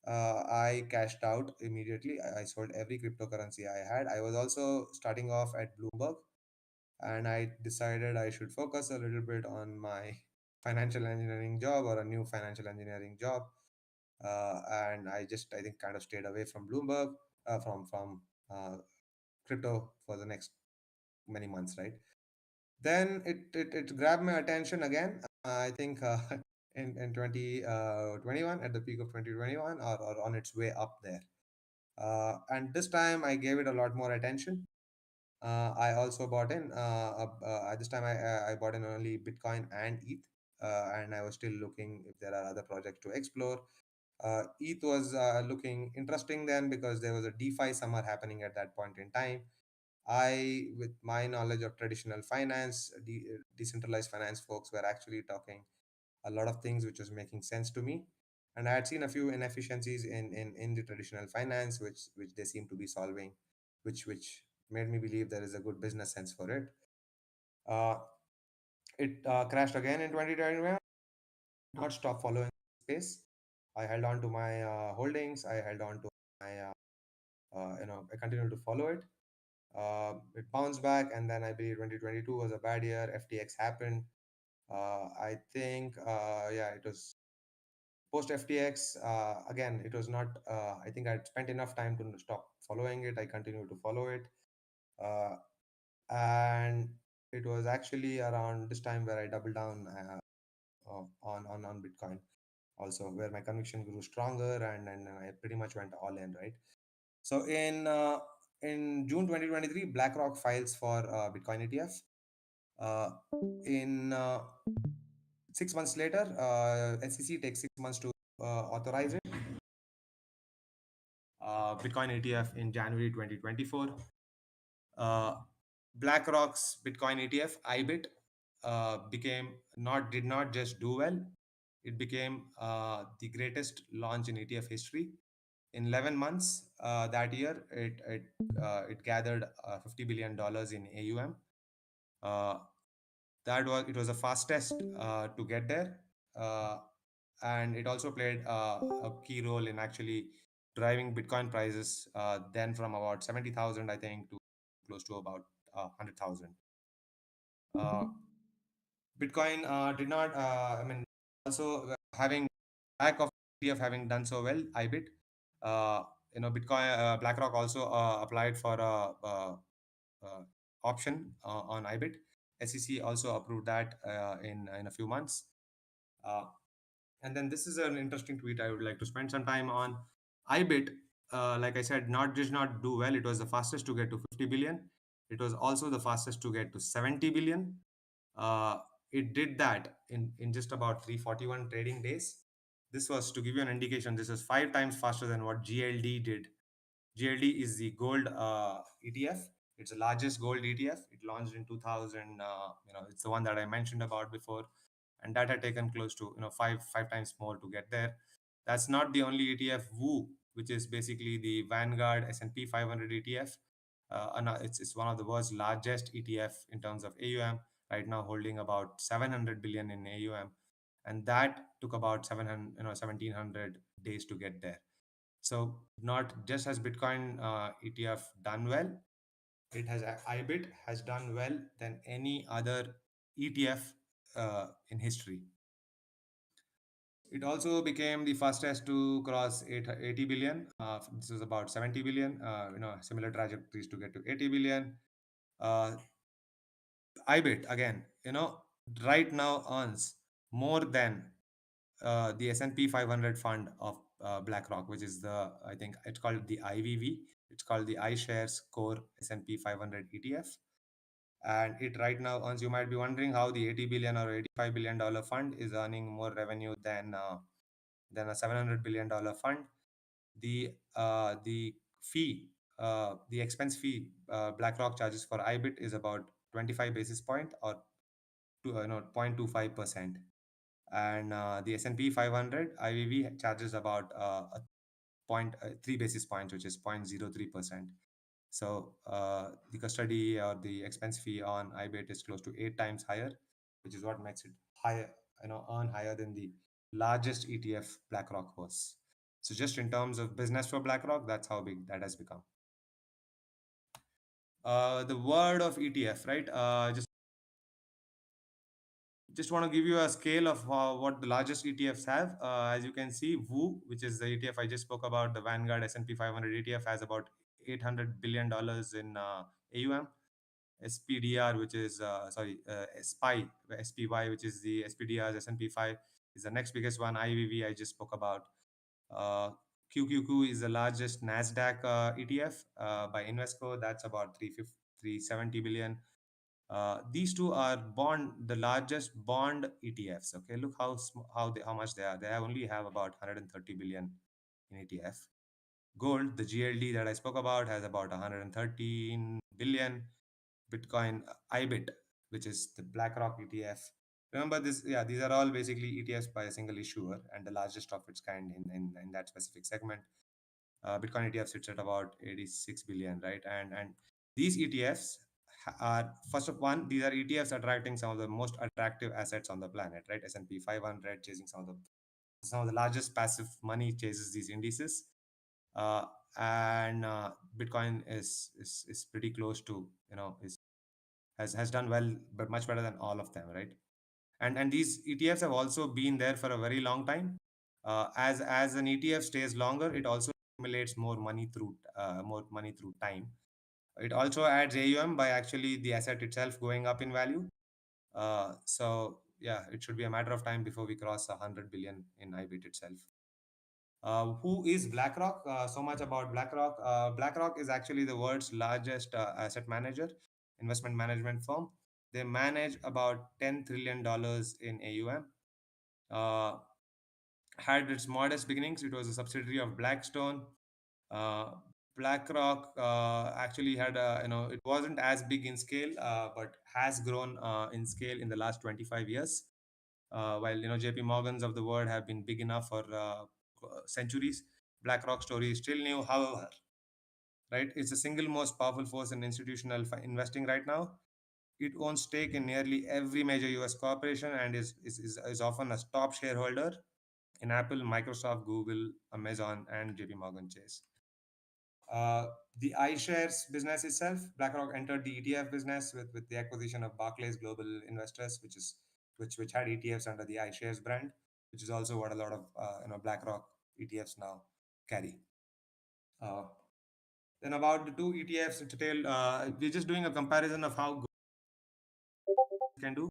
I cashed out immediately. I sold every cryptocurrency I had. I was also starting off at Bloomberg, and I decided I should focus a little bit on my financial engineering job or a new financial engineering job. And I think, kind of stayed away from Bloomberg, from crypto for the next many months, right? Then it grabbed my attention again. I think in 2021, at the peak of 2021, or on its way up there. And this time I gave it a lot more attention. I also bought in at this time I bought in only Bitcoin and ETH, and I was still looking if there are other projects to explore. ETH was looking interesting then because there was a DeFi summer happening at that point in time. With my knowledge of traditional finance, decentralized finance folks were actually talking a lot of things which was making sense to me. And I had seen a few inefficiencies in the traditional finance, which they seem to be solving, which made me believe there is a good business sense for it. Uh, it crashed again in 2021. Not stop following space. I held on to my holdings. I held on to my, I continued to follow it. It bounced back, and then I believe 2022 was a bad year. FTX happened. I think, yeah, it was post FTX. Again, it was not. I think I'd spent enough time to stop following it. I continued to follow it, uh, and it was actually around this time where I doubled down on Bitcoin. Also, where my conviction grew stronger, and I pretty much went all in, right? So in June 2023, BlackRock files for Bitcoin ETF. Uh, in 6 months later, SEC takes 6 months to authorize it. Bitcoin ETF in January 2024. Uh, BlackRock's Bitcoin ETF, IBIT, became not did not just do well; it became the greatest launch in ETF history. In 11 months that year, it gathered $50 billion in AUM. Uh, it was the fastest to get there, uh, and it also played a key role in actually driving Bitcoin prices then from about 70,000, I think, to close to about 100,000. uh, Bitcoin did not I mean, also having lack of having done so well, IBIT, uh, Bitcoin, BlackRock also applied for uh, option on IBIT. SEC also approved that in a few months. Uh, and then this is an interesting tweet I would like to spend some time on. IBIT, like I said, not do well. It was the fastest to get to 50 billion. It was also the fastest to get to 70 billion. Uh, it did that in just about 341 trading days. This was, to give you an indication, this was 5 times faster than what GLD did. GLD is the gold ETF. It's the largest gold ETF. It launched in 2000. It's the one that I mentioned about before, and that had taken close to five times more to get there. That's not the only ETF. Woo, which is basically the Vanguard S&P 500 ETF. It's one of the world's largest ETF in terms of AUM, right now holding about 700 billion in AUM, and that took about 700, 1700 days to get there. So not just has Bitcoin ETF done well, it has IBIT has done well than any other ETF in history. It also became the fastest to cross 80 billion. This is about 70 billion. Similar trajectories to get to 80 billion. Uh, IBIT again, right now earns more than the S&P 500 fund of BlackRock, which is I think it's called the IVV. It's called the iShares Core S&P 500 ETF. And it right now earns, you might be wondering how the 80 billion or $85 billion fund is earning more revenue than a $700 billion fund. The fee, the expense fee BlackRock charges for IBIT is about 25 basis point or 0.25%, and the S&P 500 IVV charges about a point 3 basis points, which is 0.03%. So the custody or the expense fee on IBIT is close to 8 times higher, which is what makes it higher, earn higher than the largest ETF BlackRock was. So just in terms of business for BlackRock, that's how big that has become. The word of ETF, right? Just want to give you a scale of what the largest ETFs have. As you can see, WU, which is the ETF I just spoke about, the Vanguard S&P 500 ETF, has about $800 billion in AUM. SPDR, which is SPY, which is the SPDR's S&P 5, is the next biggest one. IVV I just spoke about. QQQ is the largest Nasdaq ETF by Invesco. That's about 370 billion. These two are the largest bond ETFs. Okay, look how much they are. They only have about 130 billion in ETF. Gold, the GLD that I spoke about, has about 113 billion. Bitcoin IBIT, which is the BlackRock ETF. Remember this, yeah, these are all basically ETFs by a single issuer and the largest of its kind in that specific segment. Bitcoin ETF sits at about 86 billion, right? And these ETFs are, first of one, these are ETFs attracting some of the most attractive assets on the planet, right? S&P 500 chasing some of the largest passive money chases these indices. Uh, and Bitcoin is pretty close to, has done well, but much better than all of them, right? And these ETFs have also been there for a very long time. As an ETF stays longer, it also accumulates more money through time. It also adds AUM by actually the asset itself going up in value. So yeah, it should be a matter of time before we cross 100 billion in IBIT itself. Who is BlackRock? So much about BlackRock. BlackRock is actually the world's largest asset manager, investment management firm. They manage about $10 trillion in AUM. Had its modest beginnings. It was a subsidiary of Blackstone. Uh, BlackRock actually had it wasn't as big in scale, but has grown in scale in the last 25 years. While JP Morgans of the world have been big enough for centuries, BlackRock story is still new. However, right, it's the single most powerful force in institutional investing right now. It owns stake in nearly every major US corporation and is often a top shareholder in Apple, Microsoft, Google, Amazon, and JP Morgan Chase. Uh, the iShares business itself, BlackRock entered the ETF business with the acquisition of Barclays Global Investors, which had ETFs under the iShares brand, which is also what a lot of BlackRock ETFs now carry. Uh, then about the two ETFs detailed, we're just doing a comparison of how can do.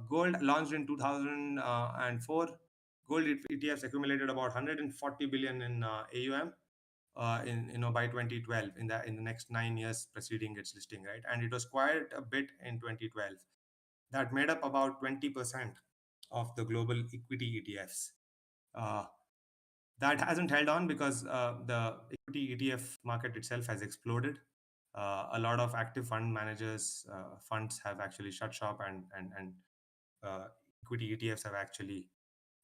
Gold launched in 2004. Gold ETFs accumulated about 140 billion in AUM by 2012, in the next 9 years preceding its listing, right? And it was quite a bit in 2012. That made up about 20% of the global equity ETFs. Uh, that hasn't held on because the equity ETF market itself has exploded. A lot of active fund managers, funds have actually shut shop, and equity ETFs have actually,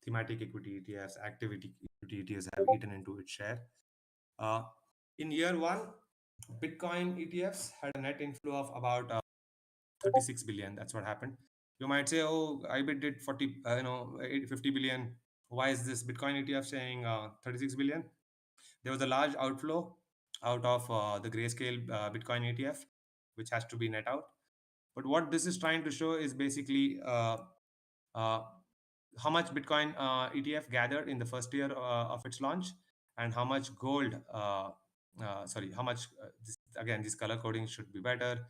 thematic equity ETFs, activity ETFs have eaten into its share. Uh, in year one, Bitcoin ETFs had a net inflow of about 36 billion. That's what happened. You might say, oh, IBIT did 40, 50 billion. Why is this Bitcoin ETF saying 36 billion? There was a large outflow out of the grayscale Bitcoin ETF, which has to be net out. But what this is trying to show is basically uh, how much Bitcoin ETF gathered in the first year of its launch, and how much gold. How much? Again, this color coding should be better.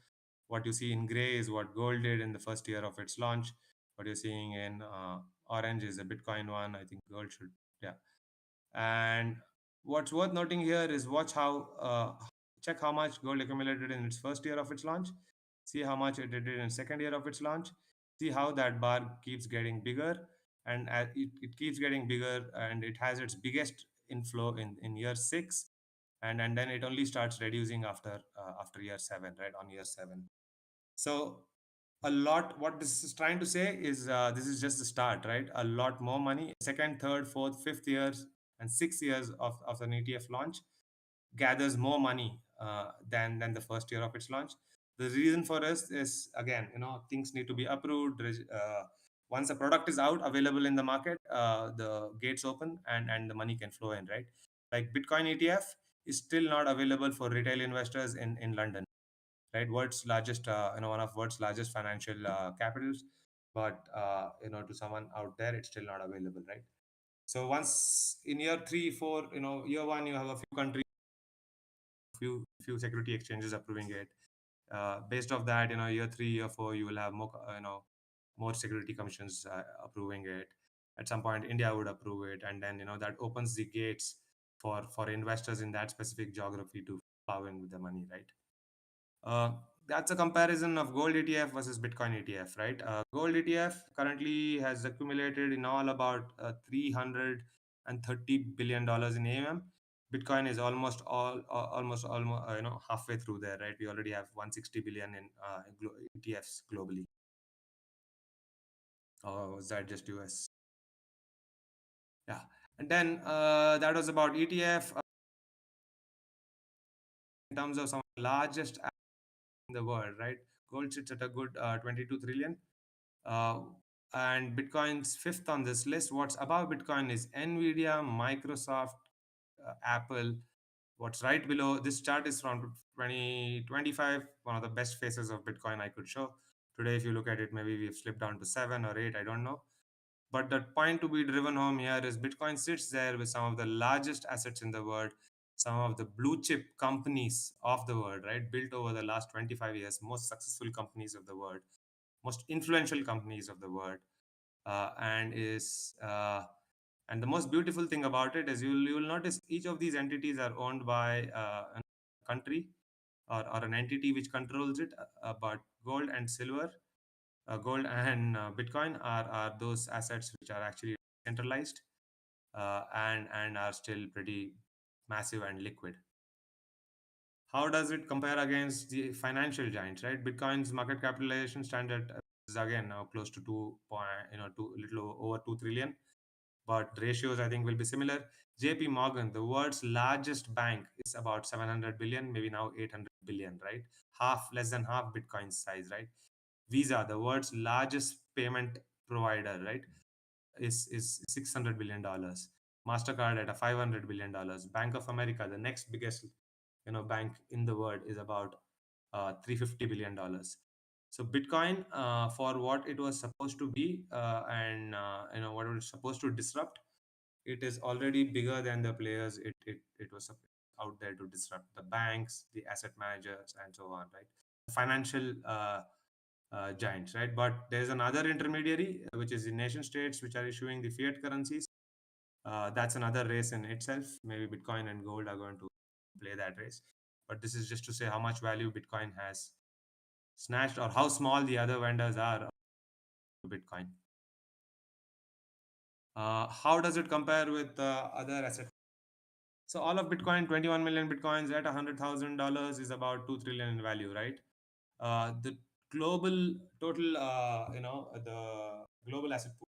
What you see in gray is what gold did in the first year of its launch. What you're seeing in orange is a Bitcoin one. I think gold should, yeah. And what's worth noting here is watch how check how much gold accumulated in its first year of its launch. See how much it did in second year of its launch. See how that bar keeps getting bigger, and it keeps getting bigger, and it has its biggest inflow in year six, and then it only starts reducing after year seven, right? On year seven. So a lot, what this is trying to say is this is just the start, right? A lot more money, second, third, fourth, fifth years, and 6 years of an ETF launch gathers more money than the first year of its launch. The reason for this is, again, things need to be approved. Once the product is out available in the market, the gates open, and the money can flow in, right? Like Bitcoin ETF is still not available for retail investors in London, right? World's largest, one of world's largest financial capitals, but to someone out there, it's still not available, right? So once in year three, four, year one, you have a few countries, few security exchanges approving it. Based off that, year three, year four, you will have more, more security commissions approving it. At some point, India would approve it, and then that opens the gates for investors in that specific geography to plow in with the money, right? Uh, that's a comparison of gold ETF versus Bitcoin ETF, right? Gold ETF currently has accumulated in all about $330 billion in AUM. Bitcoin is almost halfway through there, right? We already have 160 billion in ETFs globally. Or was that just US? Yeah. And then that was about ETF. In terms of some of the largest in the world, right? Gold sits at a good 22 trillion. Uh, and Bitcoin's fifth on this list. What's above Bitcoin is Nvidia, Microsoft, Apple. What's right below this chart is from 2025, one of the best phases of Bitcoin I could show. Today, if you look at it, maybe we've slipped down to 7 or 8, I don't know. But the point to be driven home here is Bitcoin sits there with some of the largest assets in the world, some of the blue chip companies of the world, right? Built over the last 25 years, most successful companies of the world, most influential companies of the world, and is and the most beautiful thing about it is you will notice each of these entities are owned by a country, or an entity which controls it. But gold and silver, gold and Bitcoin are those assets which are actually centralized, and are still pretty massive and liquid. How does it compare against the financial giants, right? Bitcoin's market capitalization stands at is again now close to 2, over 2 trillion, but ratios I think will be similar. JP Morgan, the world's largest bank, is about 700 billion, maybe now 800 billion, right? Less than half Bitcoin's size, right? Visa, the world's largest payment provider, right, is $600 billion. Mastercard at a $500 billion. Bank of America, the next biggest bank in the world, is about $350 billion. So Bitcoin, for what it was supposed to be, and what it was supposed to disrupt, it is already bigger than the players it was out there to disrupt: the banks, the asset managers, and so on, right? Financial giants, right? But there's another intermediary, which is the nation states, which are issuing the fiat currencies. That's another race in itself. Maybe Bitcoin and gold are going to play that race. But this is just to say how much value Bitcoin has snatched, or how small the other vendors are to Bitcoin. How does it compare with other assets? So all of Bitcoin, 21 million Bitcoins at $100,000 is about 2 trillion in value, right? The global total, the global asset pool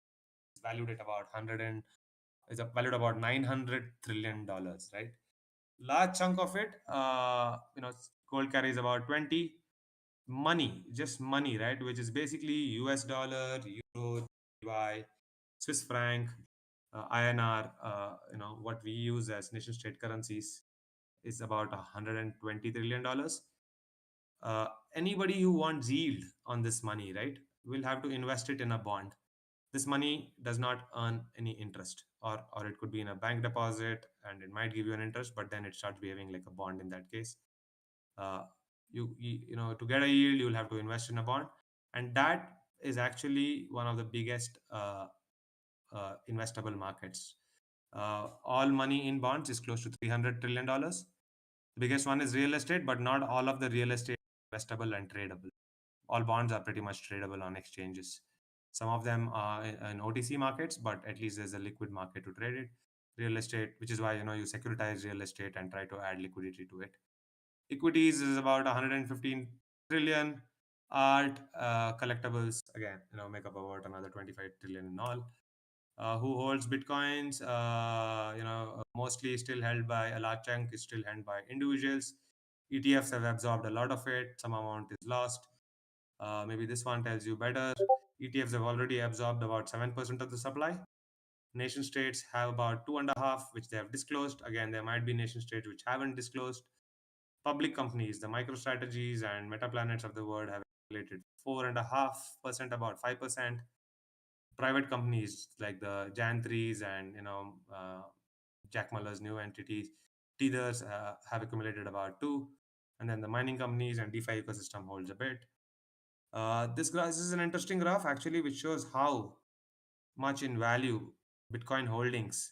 is valued at about is valued about $900 trillion, right? Large chunk of it, gold carries about 20. Money, just money, right? Which is basically US dollar, euro, Y, Swiss franc, INR, what we use as nation state currencies is about $120 trillion. Anybody who wants yield on this money, right, will have to invest it in a bond. This money does not earn any interest, or it could be in a bank deposit and it might give you an interest, but then it starts behaving like a bond in that case. uh, to get a yield, you'll have to invest in a bond, and that is actually one of the biggest investable markets. All money in bonds is close to $300 trillion. The biggest one is real estate, but not all of the real estate is investable and tradable. All bonds are pretty much tradable on exchanges. Some of them are in OTC markets, but at least there's a liquid market to trade it. Real estate, which is why you securitize real estate and try to add liquidity to it. Equities is about 115 trillion. Art, collectibles, again, make up about another 25 trillion in all. Who holds bitcoins? Mostly still held by a large chunk is still held by individuals. ETFs have absorbed a lot of it. Some amount is lost. Maybe this one tells you better. ETFs have already absorbed about 7% of the supply. Nation states have about two and a half, which they have disclosed. Again, there might be nation states which haven't disclosed. Public companies, the MicroStrategies and MetaPlanets of the world, have accumulated 4.5%, about 5%. Private companies like the Jan3s and Jack Muller's new entities, Tethers, have accumulated about two, and then the mining companies and DeFi ecosystem holds a bit. This is an interesting graph actually, which shows how much in value Bitcoin holdings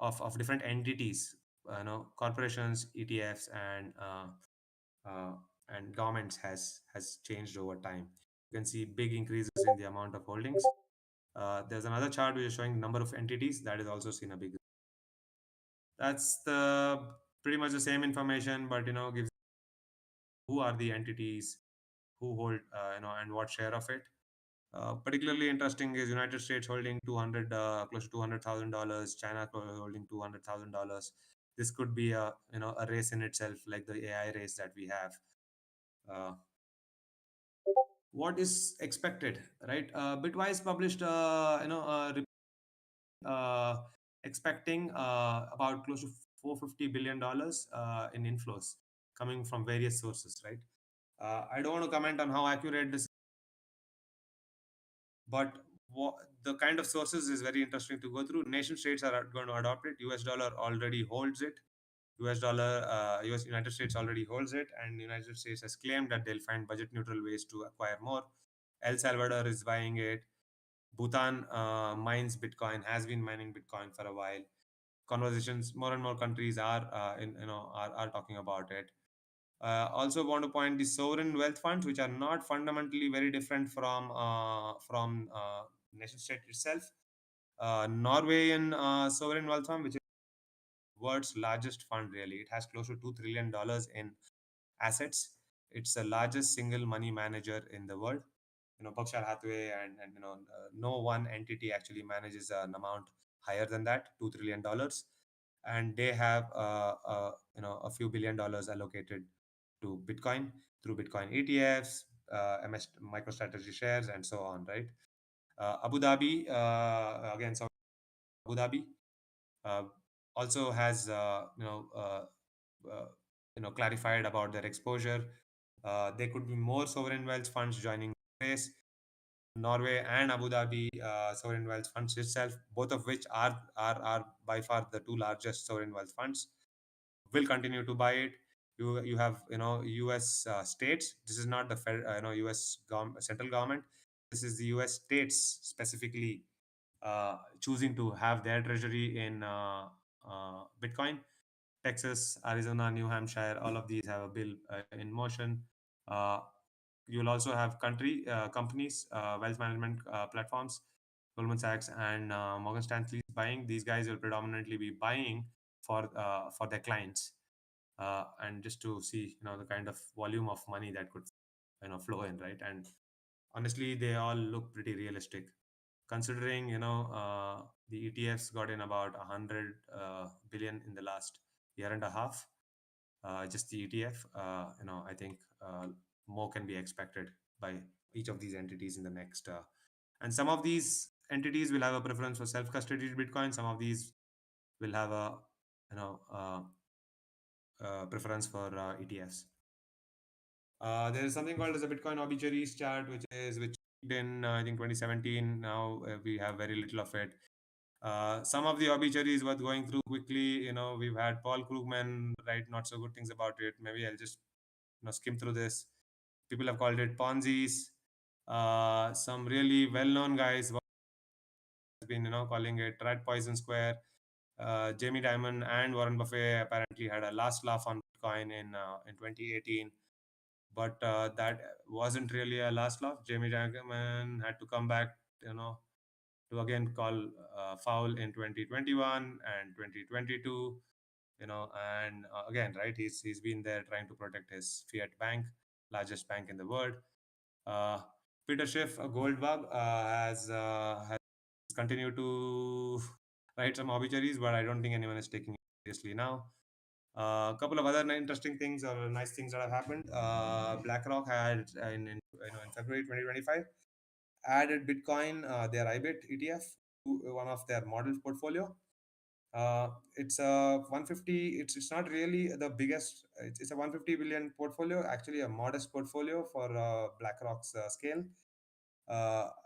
of different entities, corporations, ETFs, uh, and governments has changed over time. You can see big increases in the amount of holdings. There's another chart which is showing the number of entities that is also seen a big. That's the pretty much the same information, but gives who are the entities who hold and what share of it. Particularly interesting is United States holding 200, close to $200,000. China holding $200,000. This could be a race in itself, like the AI race that we have. Uh, what is expected, right? Bitwise published uh, expecting about close to $450 billion in inflows coming from various sources, right? I don't want to comment on how accurate this is, but the kind of sources is very interesting to go through. Nation states are going to adopt it. US dollar already holds it. US United States already holds it, and United States has claimed that they'll find budget neutral ways to acquire more. El Salvador is buying it. Bhutan mines Bitcoin, has been mining Bitcoin for a while. Conversations, more and more countries are are talking about it. Also want to point the sovereign wealth funds, which are not fundamentally very different from nation state itself. Norwegian sovereign wealth fund, which is world's largest fund, really, it has close to $2 trillion in assets. It's the largest single money manager in the world. Berkshire Hathaway and no one entity actually manages an amount higher than that, $2 trillion, and they have a few $1 billion allocated to Bitcoin through Bitcoin ETFs, MS MicroStrategy shares, and so on. Right? Abu Dhabi, again, so Abu Dhabi uh, also has clarified about their exposure. There could be more sovereign wealth funds joining the race. Norway and Abu Dhabi sovereign wealth funds itself, both of which are by far the two largest sovereign wealth funds, will continue to buy it. You have U.S. States. This is not the U.S. Central government. This is the U.S. states specifically choosing to have their treasury in Bitcoin. Texas, Arizona, New Hampshire, all of these have a bill in motion. Uh, you'll also have companies, wealth management platforms, Goldman Sachs and Morgan Stanley buying. These guys will predominantly be buying for their clients, and just to see the kind of volume of money that could flow in, right? And honestly, they all look pretty realistic. considering the ETFs got in about 100 billion in the last year and a half. Just the ETF, I think more can be expected by each of these entities in the next. And some of these entities will have a preference for self-custodied Bitcoin. Some of these will have a you know preference for ETFs. There is something called as a Bitcoin obituaries chart, which in I think 2017. Now we have very little of it. Some of the obituaries worth going through quickly. We've had Paul Krugman write not so good things about it. Maybe I'll just skim through this. People have called it Ponzi's. Some really well-known guys has been calling it rat poison square. Jamie Dimon and Warren Buffett apparently had a last laugh on Bitcoin in 2018, but that wasn't really a last laugh. Jamie Dimon had to come back, to again call foul in 2021 and 2022. And again, right, he's been there trying to protect his fiat bank, largest bank in the world. uh, Peter Schiff, a gold bug, has continued to write some obituaries, but I don't think anyone is taking it seriously now. A couple of other interesting things or nice things that have happened. BlackRock had in February 2025 added Bitcoin, their IBIT ETF, to one of their model portfolio. It's a 150. It's not really the biggest. It's a 150 billion portfolio. Actually, a modest portfolio for BlackRock's scale.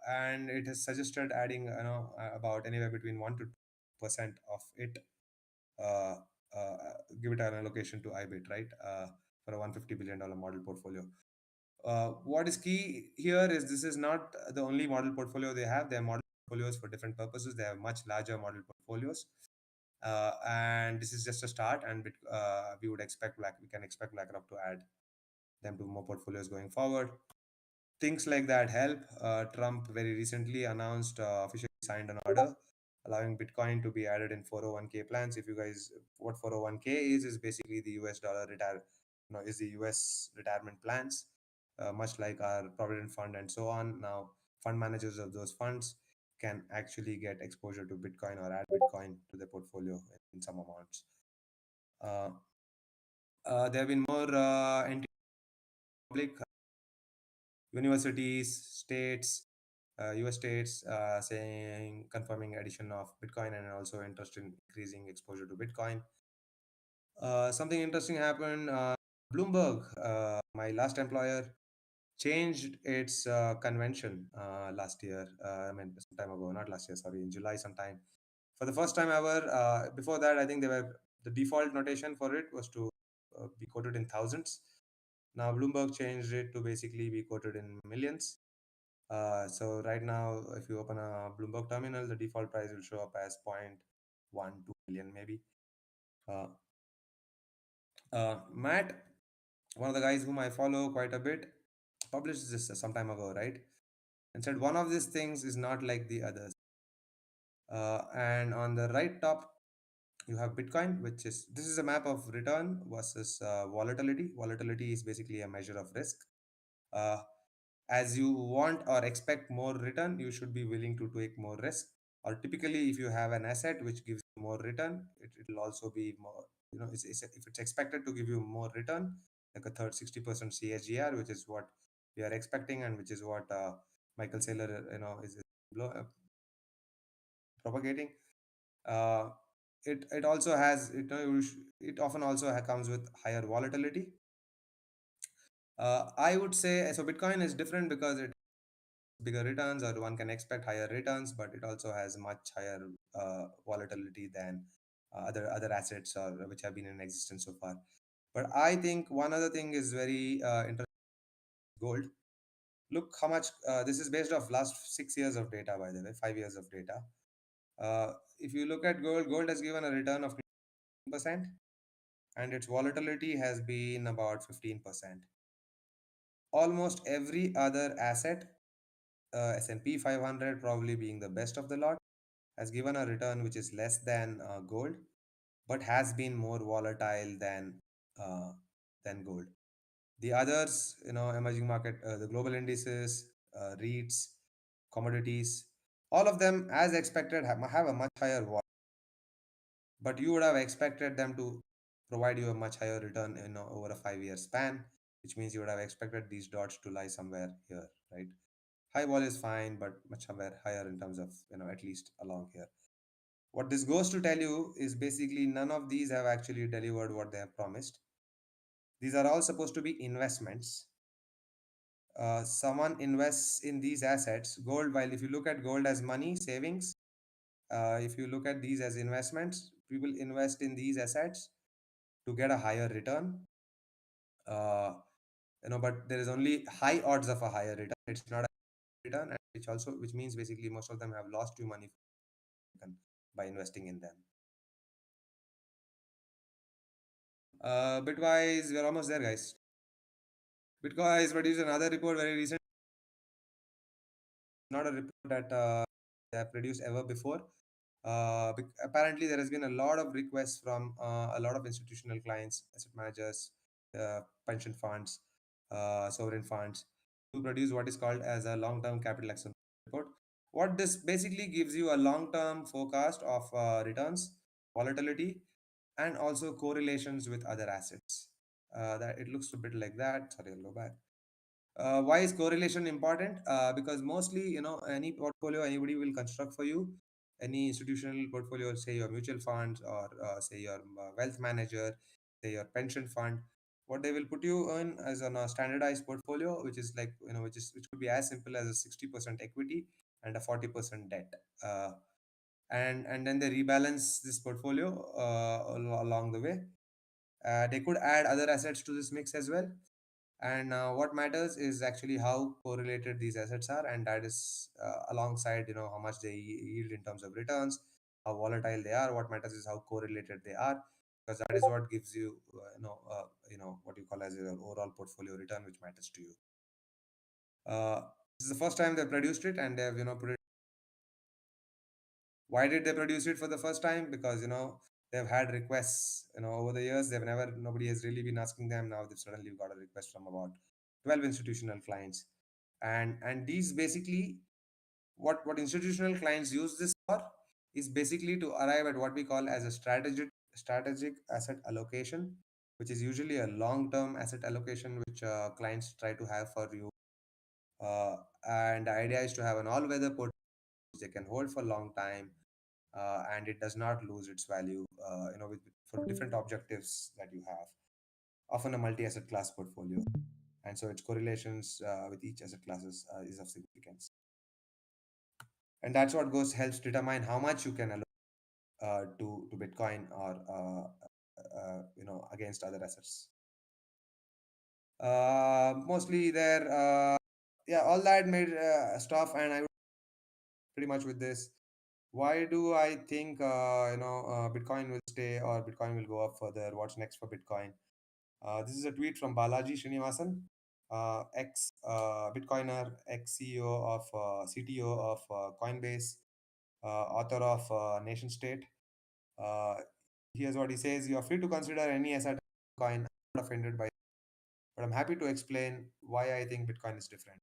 And it has suggested adding about anywhere between 1 to 2% of it. Uh, uh, Give it an allocation to IBIT, right? For a $150 billion model portfolio. What is key here is this is not the only model portfolio they have. They have model portfolios for different purposes. They have much larger model portfolios, and this is just a start. And we can expect BlackRock to add them to more portfolios going forward. Things like that help. Trump very recently announced, officially signed an order allowing Bitcoin to be added in 401k plans. If you guys, what 401k is basically the US dollar retire, is the US retirement plans, much like our provident fund and so on. Now, fund managers of those funds can actually get exposure to Bitcoin or add Bitcoin to their portfolio in some amounts. Uh, there have been more public universities, states, US states saying confirming addition of Bitcoin and also interest in increasing exposure to Bitcoin. Something interesting happened. Bloomberg, my last employer, changed its convention last year. I mean, some time ago, not last year, sorry, in July sometime. For the first time ever, before that, I think the default notation for it was to be quoted in thousands. Now Bloomberg changed it to basically be quoted in millions. So right now, if you open a Bloomberg terminal, the default price will show up as 0.12 million maybe. Uh, Matt, one of the guys whom I follow quite a bit, published this some time ago, right? And said one of these things is not like the others. And on the right top, you have Bitcoin, which is this is a map of return versus volatility. Volatility is basically a measure of risk. Uh, as you want or expect more return, you should be willing to take more risk. Or typically, if you have an asset which gives you more return, it will also be more, if it's expected to give you more return, like a third 60% CSGR, which is what we are expecting and which is what Michael Saylor, is propagating. Uh, it also has, it often also comes with higher volatility. I would say so. Bitcoin is different because it bigger returns, or one can expect higher returns, but it also has much higher volatility than other assets or which have been in existence so far. But I think one other thing is very interesting. Gold. Look how much this is based off last 6 years of data, by the way, 5 years of data. If you look at gold, gold has given a return of 10%, and its volatility has been about 15%. Almost every other asset, S&P 500 probably being the best of the lot, has given a return which is less than gold, but has been more volatile uh, than gold. The others, emerging market, the global indices, REITs, commodities, All of them, as expected, have a much higher vol, but you would have expected them to provide you a much higher return in over a 5 year span, which means you would have expected these dots to lie somewhere here, right? High vol is fine, but much somewhere higher in terms of at least along here. What this goes to tell you is basically none of these have actually delivered what they have promised. These are all supposed to be investments. Someone invests in these assets, gold. While if you look at gold as money savings, if you look at these as investments, people invest in these assets to get a higher return. Uh, but there is only high odds of a higher return. It's not a return, and which means basically most of them have lost you money by investing in them. Bitwise, we're almost there, guys. Bitwise produced another report very recent, not a report that they have produced ever before. Apparently, there has been a lot of requests from a lot of institutional clients, asset managers, pension funds, sovereign funds to produce what is called as a long-term capital action report. What this basically gives you a long-term forecast of returns, volatility, and also correlations with other assets. That it looks a bit like that. Sorry, I'll go back. Why is correlation important? Because mostly, any portfolio anybody will construct for you, any institutional portfolio, say your mutual funds or say your wealth manager, say your pension fund, what they will put you in as on a standardized portfolio, which is like, which could be as simple as a 60% equity and a 40% debt. And then they rebalance this portfolio along the way. They could add other assets to this mix as well, and what matters is actually how correlated these assets are, and that is alongside how much they yield in terms of returns, how volatile they are. What matters is how correlated they are, because that is what gives you what you call as your overall portfolio return, which matters to you. uh, this is the first time they produced it, and they have put it. Why did they produce it for the first time? Because they've had requests over the years. They've never Nobody has really been asking them. Now they've suddenly got a request from about 12 institutional clients, and these basically, what institutional clients use this for is basically to arrive at what we call as a strategic asset allocation, which is usually a long term asset allocation which clients try to have for you. And the idea is to have an all weather portfolio which they can hold for a long time, and it does not lose its value for different objectives that you have, often a multi-asset class portfolio, and so its correlations with each asset classes is of significance, and that's what goes helps determine how much you can allocate to bitcoin or against other assets. Mostly there Yeah, all that made stuff, and I would pretty much with this. Why do I think Bitcoin will stay or Bitcoin will go up further? What's next for Bitcoin? This is a tweet from Balaji Srinivasan, ex Bitcoiner, ex CEO of CTO of Coinbase, author of Nation State. Uh, Here's what he says: "You are free to consider any asset coin. I'm not offended by it, but I'm happy to explain why I think Bitcoin is different.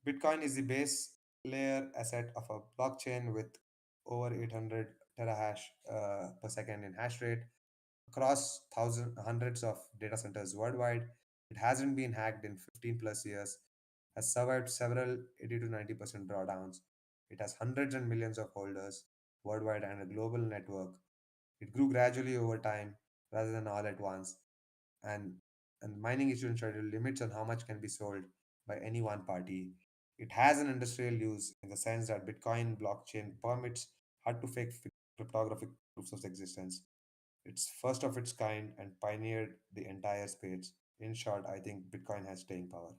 Bitcoin is the base layer asset of a blockchain with over 800 terahash per second in hash rate across hundreds of data centers worldwide. It hasn't been hacked in 15 plus years, has survived several 80 to 90% drawdowns. It has hundreds and millions of holders worldwide and a global network. It grew gradually over time rather than all at once, and mining issuance schedule limits on how much can be sold by any one party. It has an industrial use in the sense that Bitcoin blockchain permits hard to fake cryptographic proofs of existence. It's first of its kind and pioneered the entire space. In short, I think Bitcoin has staying power."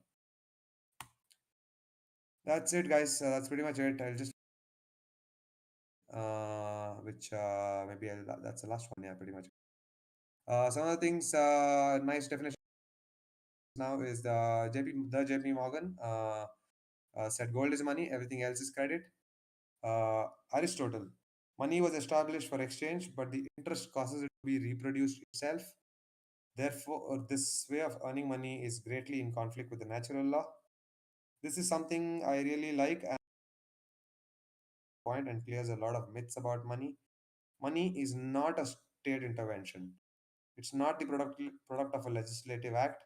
That's it, guys. That's pretty much it. I'll just which maybe that's the last one. Yeah, pretty much. Some of the things, nice definition now is the JP Morgan said gold is money, everything else is credit. Aristotle, money was established for exchange, but the interest causes it to be reproduced itself. Therefore, this way of earning money is greatly in conflict with the natural law. This is something I really like, point and clears a lot of myths about money. Money is not a state intervention. It's not the product of a legislative act.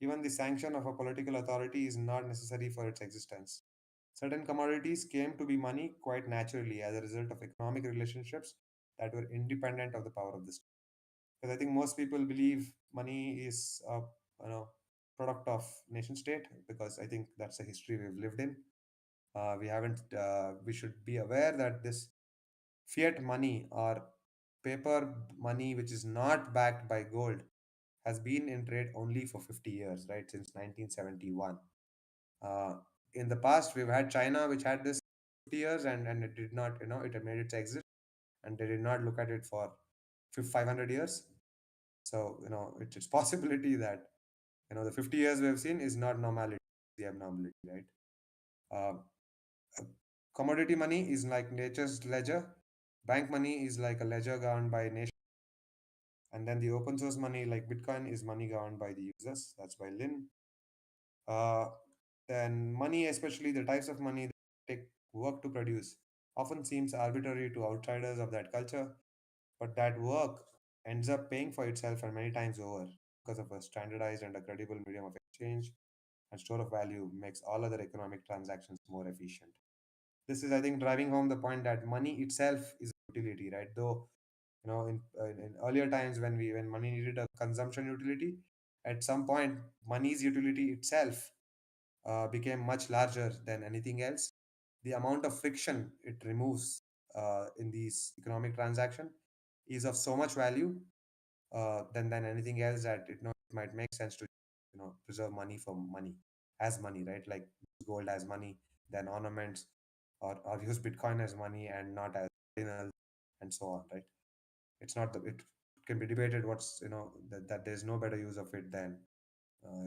Even the sanction of a political authority is not necessary for its existence. Certain commodities came to be money quite naturally as a result of economic relationships that were independent of the power of the state. Because I think most people believe money is a product of nation state, because I think that's a history we've lived in. We haven't. We should be aware that this fiat money or paper money, which is not backed by gold, has been in trade only for 50 years, right? Since 1971. Uh, in the past, we've had China, which had this 50 years, and it did not, it had made its exit, and they did not look at it for 500 years. So, it's possibility that, the 50 years we have seen is not normality, the abnormality, right? Uh, uh, Commodity money is like nature's ledger. Bank money is like a ledger governed by nation. And then the open source money, like Bitcoin, is money governed by the users. That's by Lin. Uh, then money, especially the types of money that take work to produce, often seems arbitrary to outsiders of that culture, but that work ends up paying for itself and many times over because of a standardized and a credible medium of exchange and store of value makes all other economic transactions more efficient. This is, I think, driving home the point that money itself is a utility, right? Though, in earlier times when money needed a consumption utility, at some point money's utility itself became much larger than anything else. The amount of friction it removes in these economic transaction is of so much value than anything else that it might make sense to preserve money for money as money, right? Like use gold as money, then ornaments, or use Bitcoin as money and not as cardinals, and so on, right? It's not the it can be debated what's that there's no better use of it than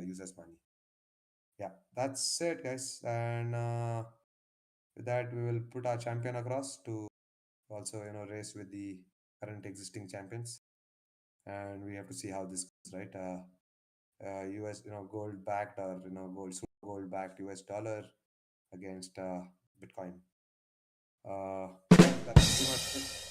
use as money. Yeah, that's it, guys. And with that, we will put our champion across to also race with the current existing champions, and we have to see how this goes, right? US gold backed, or gold backed US dollar against Bitcoin. Yeah, that's pretty much it.